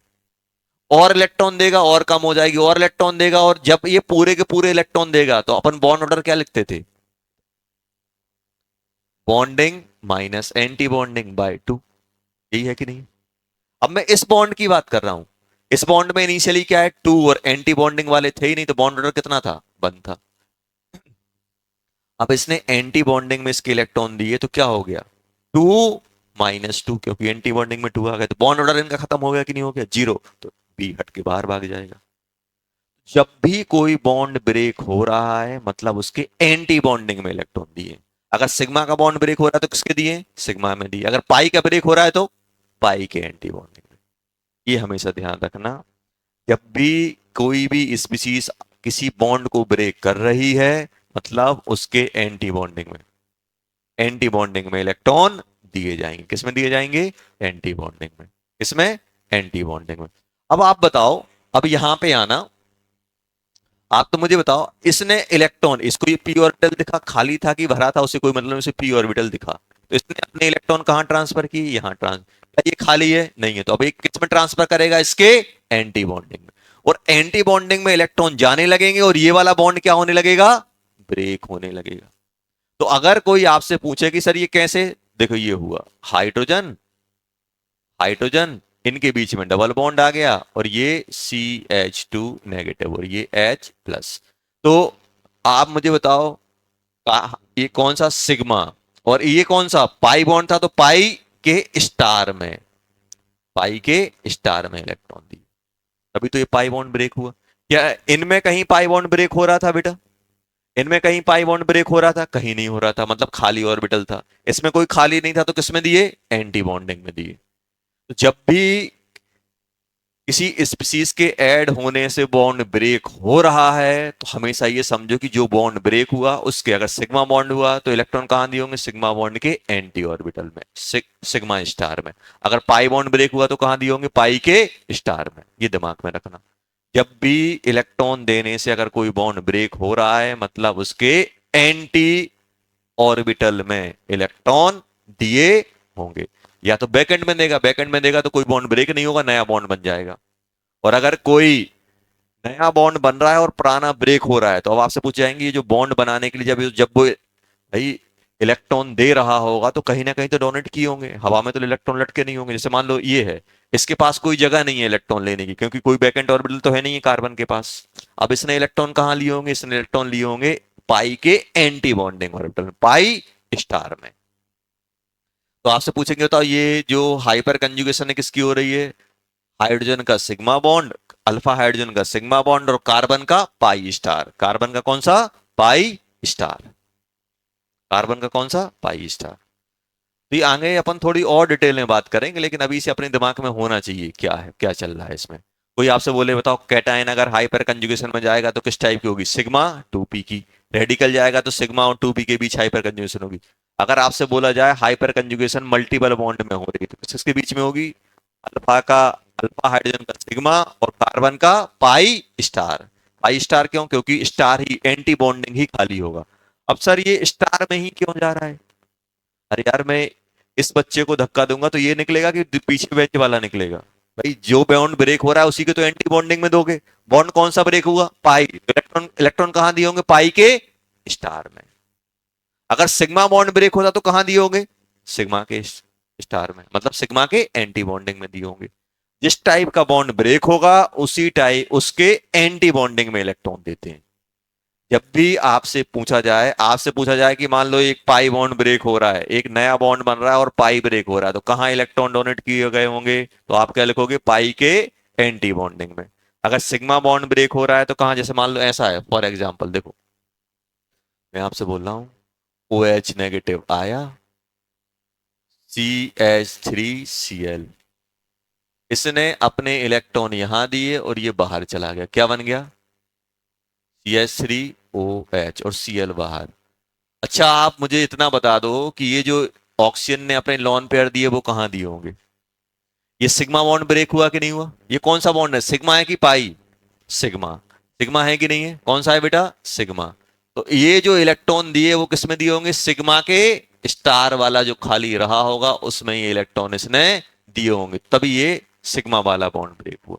और इलेक्ट्रॉन देगा और कम हो जाएगी, और इलेक्ट्रॉन देगा, और जब ये पूरे के पूरे इलेक्ट्रॉन देगा तो अपन बॉन्ड ऑर्डर क्या लिखते थे? Bonding minus anti bonding by two. यही है कि नहीं? अब मैं इस बॉन्ड की बात कर रहा हूं। इस बॉन्ड में इनिशियली क्या है, टू, और एंटी बॉन्डिंग वाले थे ही नहीं, तो बॉन्ड ऑर्डर कितना था, वन था। अब इसने एंटी बॉन्डिंग में इसके इलेक्ट्रॉन दिए तो क्या हो गया, टू माइनस टू, क्योंकि एंटी बॉन्डिंग में टू आ गया, तो बॉन्ड ऑर्डर इनका खत्म हो गया कि नहीं हो गया, जीरो। तो बी हट के बाहर भाग जाएगा। जब भी कोई बॉन्ड ब्रेक हो रहा है मतलब उसके एंटी बॉन्डिंग में इलेक्ट्रॉन दिए। अगर सिग्मा का बॉन्ड ब्रेक हो रहा है तो किसके दिए, सिग्मा में दिए। अगर पाई का ब्रेक हो रहा है तो पाई के एंटी बॉन्डिंग में। ये हमेशा ध्यान रखना, जब भी कोई भी स्पीसीज किसी बॉन्ड को ब्रेक कर रही है, मतलब उसके एंटी बॉन्डिंग में, एंटी बॉन्डिंग में इलेक्ट्रॉन दिए जाएंगे। किसमें दिए जाएंगे, एंटी बॉन्डिंग में। किसमें, एंटी बॉन्डिंग में। अब आप बताओ, अब यहां पे आना, आप तो मुझे बताओ, इसने इलेक्ट्रॉन, इसको ये पी ऑर्बिटल दिखा, खाली था कि भरा था उसे कोई मतलब, इसे पी ऑर्बिटल दिखा, तो इसने अपने इलेक्ट्रॉन कहां ट्रांसफर की, यहां क्या ये खाली है, नहीं है, तो अब ये किस में ट्रांसफर करेगा, इसके एंटी बॉन्डिंग में। और एंटी बॉन्डिंग में इलेक्ट्रॉन जाने लगेंगे और ये वाला बॉन्ड क्या होने लगेगा, ब्रेक होने लगेगा। तो अगर कोई आपसे पूछे कि सर ये कैसे, देखो ये हुआ हाइड्रोजन, हाइड्रोजन, इनके बीच में डबल बॉन्ड आ गया और ये CH2 नेगेटिव और ये H प्लस। तो आप मुझे बताओ, ये कौन सा सिग्मा और ये कौन सा पाई बॉन्ड था, तो पाई के स्टार में, पाई के स्टार में इलेक्ट्रॉन दी, अभी तो ये पाई बॉन्ड ब्रेक हुआ। क्या इनमें कहीं पाई बॉन्ड ब्रेक हो रहा था बेटा, इनमें कहीं पाई बॉन्ड ब्रेक हो रहा था, कहीं नहीं हो रहा था, मतलब खाली ऑर्बिटल था। इसमें कोई खाली नहीं था तो किसमें दिए, एंटी बॉन्डिंग में दिए। तो जब भी किसी स्पीसीज के ऐड होने से बॉन्ड ब्रेक हो रहा है, तो हमेशा ये समझो कि जो बॉन्ड ब्रेक हुआ उसके अगर सिग्मा बॉन्ड हुआ तो इलेक्ट्रॉन कहां दिए होंगे, सिग्मा बॉन्ड के एंटी ऑर्बिटल में, सिग्मा स्टार में। अगर पाई बॉन्ड ब्रेक हुआ तो कहां दिए होंगे, पाई के स्टार में। ये दिमाग में रखना, जब भी इलेक्ट्रॉन देने से अगर कोई बॉन्ड ब्रेक हो रहा है, मतलब उसके एंटी ऑर्बिटल में इलेक्ट्रॉन दिए होंगे। या तो बैकएंड में देगा, बैकएंड में देगा तो कोई बॉन्ड ब्रेक नहीं होगा, नया बॉन्ड बन जाएगा। और अगर कोई नया बॉन्ड बन रहा है और पुराना ब्रेक हो रहा है, तो अब आपसे पूछ जाएंगे ये जो बॉन्ड बनाने के लिए जब जब वो भाई इलेक्ट्रॉन दे रहा होगा तो कहीं ना कहीं तो डोनेट किए होंगे, हवा में तो इलेक्ट्रॉन लटके नहीं होंगे। जैसे मान लो ये है, इसके पास कोई जगह नहीं है इलेक्ट्रॉन लेने की, क्योंकि कोई बैकेंट ऑर्बिटल तो है नहीं है कार्बन के पास। अब इसने इलेक्ट्रॉन कहाँ लिए होंगे, इसने इलेक्ट्रॉन लिए होंगे पाई के एंटी बॉन्डिंग ऑर्बिटल में, पाई स्टार में। तो आपसे पूछेंगे तो ये जो हाइपर कंजुगेशन है किसकी हो रही है, हाइड्रोजन का सिग्मा बॉन्ड, अल्फा हाइड्रोजन का सिग्मा बॉन्ड और कार्बन का पाई स्टार। कार्बन का कौन सा, पाई स्टार। कार्बन का कौन सा, पाई स्टार। तो ये आगे अपन थोड़ी और डिटेल में बात करेंगे, लेकिन अभी से अपने दिमाग में होना चाहिए क्या है, क्या चल रहा है इसमें। कोई आपसे बोले बताओ कैटायन अगर हाइपर कंजुगेशन में जाएगा तो किस टाइप की होगी, सिग्मा 2p की। रेडिकल जाएगा तो सिग्मा और 2p के बीच हाइपर कंजुगेशन होगी। अगर आपसे बोला जाए हाइपर कंजुगेशन मल्टीपल बॉन्ड में हो रही है तो किसके बीच में होगी, अल्फा का, अल्फा हाइड्रोजन का सिग्मा और कार्बन का पाई स्टार। पाई स्टार क्यों, क्योंकि स्टार ही एंटी बॉन्डिंग ही खाली होगा। अब सर ये स्टार में ही क्यों जा रहा है, अरे यार मैं इस बच्चे को धक्का दूंगा तो ये निकलेगा कि पीछे बेंच वाला निकलेगा। भाई जो बॉन्ड ब्रेक हो रहा है उसी के तो एंटी बॉन्डिंग में दोगे। बॉन्ड कौन सा ब्रेक हुआ, पाई, इलेक्ट्रॉन, इलेक्ट्रॉन कहां दिए होंगे, पाई के स्टार में। अगर सिग्मा बॉन्ड ब्रेक होता तो कहां दिए होंगे, सिग्मा के स्टार में, मतलब सिग्मा के एंटी बॉन्डिंग में दिए होंगे। जिस टाइप का बॉन्ड ब्रेक होगा उसी टाइप उसके एंटी बॉन्डिंग में इलेक्ट्रॉन देते हैं। जब भी आपसे पूछा जाए, आपसे पूछा जाए कि मान लो एक पाई बॉन्ड ब्रेक हो रहा है, एक नया बॉन्ड बन रहा है और पाई ब्रेक हो रहा है, तो कहां इलेक्ट्रॉन डोनेट किए गए होंगे, तो आप क्या लिखोगे, पाई के एंटी बॉन्डिंग में। अगर सिग्मा बॉन्ड ब्रेक हो रहा है तो कहां, जैसे मान लो ऐसा है फॉर एग्जाम्पल, देखो मैं आपसे बोल रहा हूं OH नेगेटिव आया, CH3Cl, इसने अपने इलेक्ट्रॉन यहां दिए और ये बाहर चला गया, क्या बन गया, CH3OH और Cl बाहर। अच्छा आप मुझे इतना बता दो कि ये जो ऑक्सीजन ने अपने लॉन पेयर दिए वो कहां दिए होंगे, ये सिग्मा बॉन्ड ब्रेक हुआ कि नहीं हुआ, ये कौन सा बॉन्ड है, सिग्मा है कि पाई, सिग्मा, सिग्मा है कि नहीं है, कौन सा है बेटा, सिग्मा। तो ये जो इलेक्ट्रॉन दिए वो किसमें दिए होंगे, सिग्मा के स्टार वाला जो खाली रहा होगा उसमें ये इलेक्ट्रॉन इसने दिए होंगे, तभी ये सिग्मा वाला बॉन्ड ब्रेक हुआ।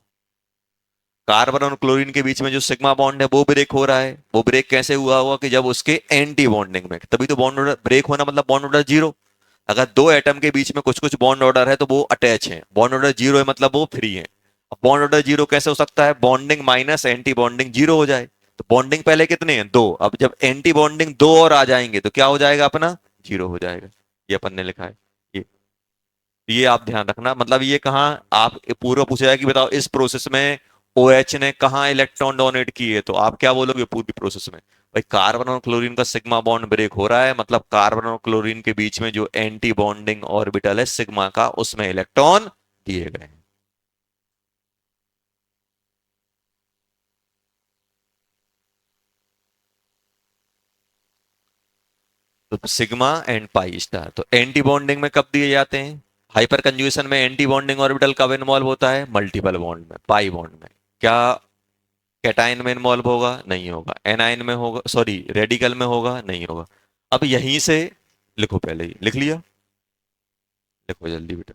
कार्बन और क्लोरीन के बीच में जो सिग्मा बॉन्ड है वो ब्रेक हो रहा है, वो ब्रेक कैसे हुआ होगा कि जब उसके एंटी बॉन्डिंग में, तभी तो बॉन्ड ऑर्डर ब्रेक होना मतलब बॉन्ड ऑर्डर जीरो। अगर दो एटम के बीच में कुछ कुछ बॉन्ड ऑर्डर है तो वो अटैच है, बॉन्ड ऑर्डर जीरो है मतलब वो फ्री है। अब बॉन्ड ऑर्डर जीरो कैसे हो सकता है, bonding minus anti bonding zero हो जाए। तो बॉन्डिंग पहले कितने हैं, दो, अब जब एंटी बॉन्डिंग दो और आ जाएंगे तो क्या हो जाएगा अपना, जीरो हो जाएगा। ये अपन ने लिखा है। ये आप ध्यान रखना, मतलब ये कहाँ आप पूरा पूछा है कि बताओ इस प्रोसेस में OH ने कहा इलेक्ट्रॉन डोनेट किए, तो आप क्या बोलोगे पूरी प्रोसेस में, भाई कार्बन और क्लोरीन का सिग्मा बॉन्ड ब्रेक हो रहा है, मतलब कार्बन और क्लोरीन के बीच में जो एंटी बॉन्डिंग ऑर्बिटल है सिग्मा का, उसमें इलेक्ट्रॉन दिए गए हैं। तो सिग्मा एंड पाई स्टार, तो एंटी बॉन्डिंग में कब दिए जाते हैं? हाइपर कंजुगेशन में एंटी बॉन्डिंग ऑर्बिटल कब इन्वॉल्व होता है? मल्टीपल बॉन्ड में, पाई बॉन्ड में। क्या कैटायन में इन्वॉल्व होगा? नहीं होगा। एनायन में होगा, सॉरी रेडिकल में होगा? नहीं होगा। अब यहीं से लिखो, पहले ही लिख लिया, लिखो जल्दी बेटा।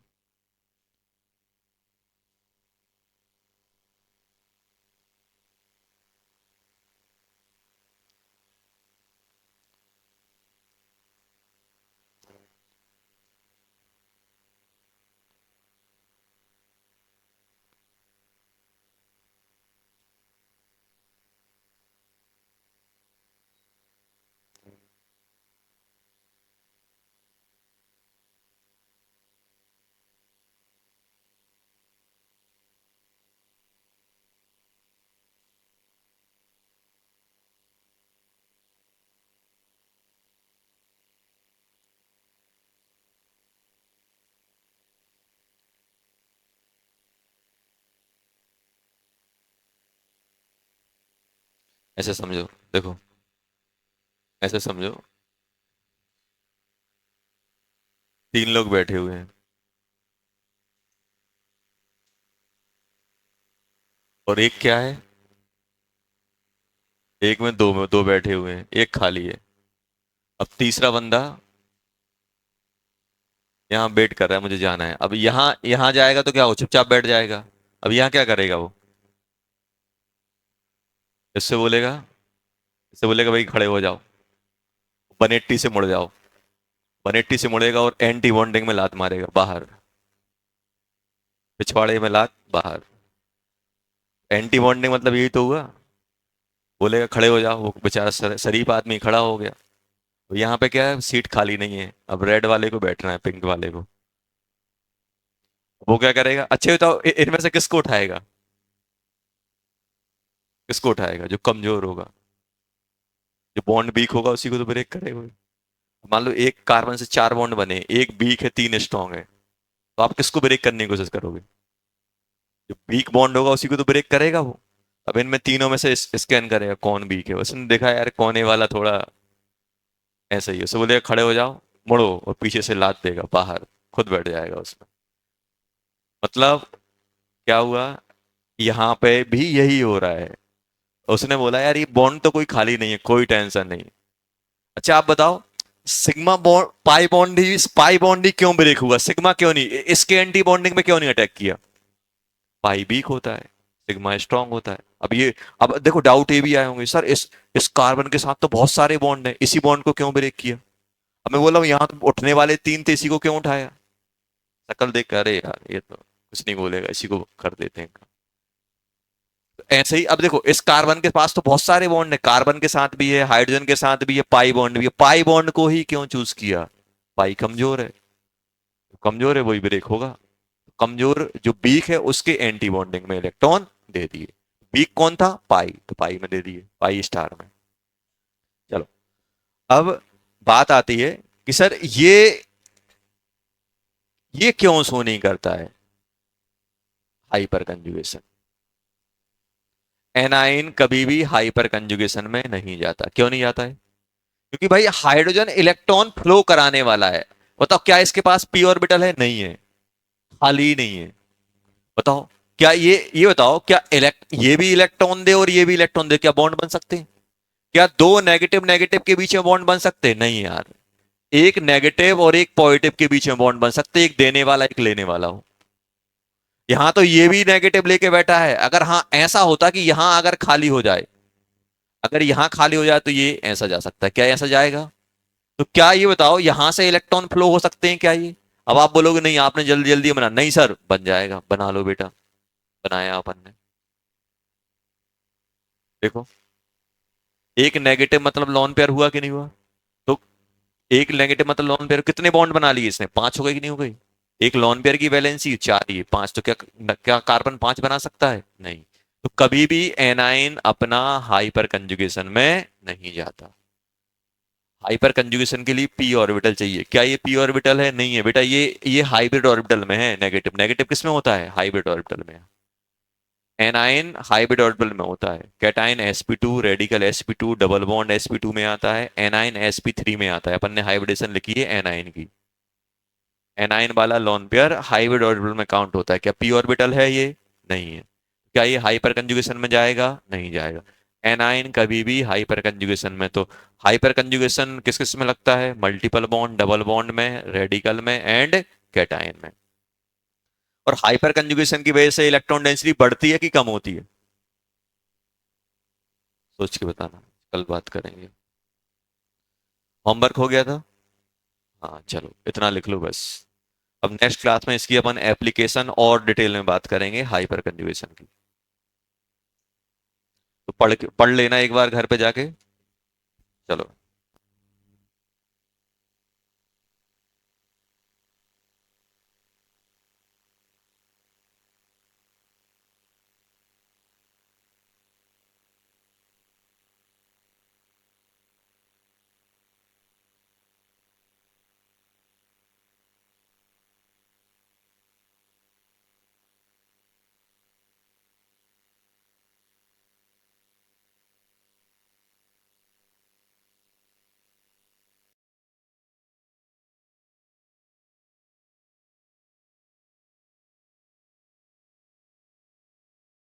ऐसे समझो, देखो, ऐसे समझो, तीन लोग बैठे हुए हैं और एक क्या है, एक में दो बैठे हुए हैं, एक खाली है। अब तीसरा बंदा यहाँ वेट कर रहा है, मुझे जाना है। अब यहाँ यहाँ जाएगा तो क्या हो, चुपचाप बैठ जाएगा। अब यहाँ क्या करेगा वो? इससे बोलेगा, इससे बोलेगा भाई खड़े हो जाओ, 180 से मुड़ जाओ। 180 से मुड़ेगा और एंटी बॉन्डिंग में लात मारेगा, बाहर। पिछवाड़े में लात, बाहर। एंटी बॉन्डिंग मतलब यही तो हुआ। बोलेगा खड़े हो जाओ, वो बेचारा शरीफ आदमी खड़ा हो गया। तो यहाँ पे क्या है, सीट खाली नहीं है, अब रेड वाले को बैठना है, पिंक वाले को। वो क्या करेगा? अच्छे बताओ, इनमें से किसको उठाएगा? किसको उठाएगा? जो कमजोर होगा, जो बॉन्ड वीक होगा, उसी को तो ब्रेक करेगा। मान लो एक कार्बन से 4 बॉन्ड बने, एक वीक है, 3 स्ट्रांग है, तो आप किसको ब्रेक करने की कोशिश करोगे? जो वीक बॉन्ड होगा उसी को तो ब्रेक करेगा वो। अब इनमें तीनों में से स्कैन करेगा कौन वीक है। उसने देखा यार कोने वाला थोड़ा ऐसा ही है, उसे बोलेगा खड़े हो जाओ, मुड़ो, और पीछे से लात देगा, बाहर, खुद बैठ जाएगा उसमें। मतलब क्या हुआ? यहाँ पे भी यही हो रहा है। उसने बोला यार ये बॉन्ड तो कोई खाली नहीं है, कोई टेंशन नहीं। अच्छा आप बताओ, सिग्मा बॉन्ड, पाई बॉन्ड ही क्यों ब्रेक हुआ? सिग्मा क्यों नहीं, इसके एंटी बॉन्डिंग में क्यों नहीं अटैक किया? पाई वीक होता है, सिग्मा स्ट्रांग होता है। अब ये, अब देखो डाउट ये भी आए होंगे, सर इस कार्बन के साथ तो बहुत सारे बॉन्ड हैं, इसी बॉन्ड को क्यों ब्रेक किया? अब मैं बोला हूँ यहाँ तो उठने वाले तीन थे, इसी को क्यों उठाया? शक्ल देख कर अरे यार ये तो कुछ नहीं बोलेगा, इसी को कर देते हैं। तो ऐसे ही अब देखो, इस कार्बन के पास तो बहुत सारे बॉन्ड है, कार्बन के साथ भी है, हाइड्रोजन के साथ भी है, पाई बॉन्ड भी है, पाई बॉन्ड को ही क्यों चूज किया? पाई कमजोर है, कमजोर है वही ब्रेक होगा। कमजोर जो वीक है उसके एंटी बॉन्डिंग में इलेक्ट्रॉन दे दिए। वीक कौन था? पाई, तो पाई में दे दिए, पाई स्टार में। चलो, अब बात आती है कि सर ये क्यों शो नहीं करता है हाइपर कंजुगेशन? एनाइन कभी भी हाइपर कंजुगेशन में नहीं जाता। क्यों नहीं जाता है? क्योंकि भाई हाइड्रोजन इलेक्ट्रॉन फ्लो कराने वाला है। बताओ क्या इसके पास पी ऑर्बिटल है? नहीं है, खाली नहीं है। बताओ, क्या ये बताओ, क्या ये भी इलेक्ट्रॉन दे और ये भी इलेक्ट्रॉन दे, क्या बॉन्ड बन सकते हैं? क्या दो नेगेटिव नेगेटिव के बीच में बॉन्ड बन सकते हैं? नहीं यार। एक नेगेटिव और एक पॉजिटिव के बीच में बॉन्ड बन सकते, एक देने वाला एक लेने वाला हो। यहां तो ये भी नेगेटिव लेके बैठा है। अगर हाँ ऐसा होता कि यहां अगर खाली हो जाए, अगर यहां खाली हो जाए तो ये ऐसा जा सकता है, क्या ऐसा जाएगा? तो क्या ये बताओ, यहां से इलेक्ट्रॉन फ्लो हो सकते हैं क्या ये? अब आप बोलोगे नहीं आपने जल्दी जल्दी बना, नहीं सर बन जाएगा, बना लो बेटा, बनाया अपन ने। देखो, एक नेगेटिव मतलब लॉन पेयर हुआ कि नहीं हुआ? तो एक नेगेटिव मतलब लॉन पेयर, कितने बॉन्ड बना लिए इसने? 5 हो गई कि नहीं हो गई? एक लॉन पेयर की वैलेंसी 4, ये 5, तो क्या क्या कार्बन 5 बना सकता है? नहीं। तो कभी भी एनाइन अपना हाइपर कंजुगेशन में नहीं जाता। हाइपर कंजुगेशन के लिए पी ऑर्बिटल चाहिए। क्या ये पी ऑर्बिटल है? नहीं है बेटा, ये हाइब्रिड ऑर्बिटल में है। नेगेटिव नेगेटिव किस में होता है? हाइब्रिड ऑर्बिटल में। एनाइन हाइब्रिड ऑर्बिटल में होता है। Cation sp2 radical sp2 double bond sp2 में आता है। एनाइन sp3 में आता है। अपन ने हाइब्रिडेशन लिखी है एनाइन की। एनाइन वाला लोन पेयर हाइब्रिड ऑर्बिटल में काउंट होता है। क्या पी ऑर्बिटल है ये? नहीं है। क्या ये हाइपर कंजुगेशन में जाएगा? नहीं जाएगा। एनाइन कभी भी हाइपर कंजुगेशन में, तो हाइपर कंजुगेशन किस किस में लगता है? मल्टीपल बॉन्ड, डबल बॉन्ड में, रेडिकल में एंड कैटायन में। और हाइपर कंजुगेशन की वजह से इलेक्ट्रॉन डेंसिटी बढ़ती है कि कम होती है? सोच के बताना, कल बात करेंगे। होमवर्क हो गया था? हाँ चलो, इतना लिख लो बस। अब नेक्स्ट क्लास में इसकी अपन एप्लीकेशन और डिटेल में बात करेंगे हाइपर कंजुगेशन की। तो पढ़ लेना एक बार घर पे जाके। चलो।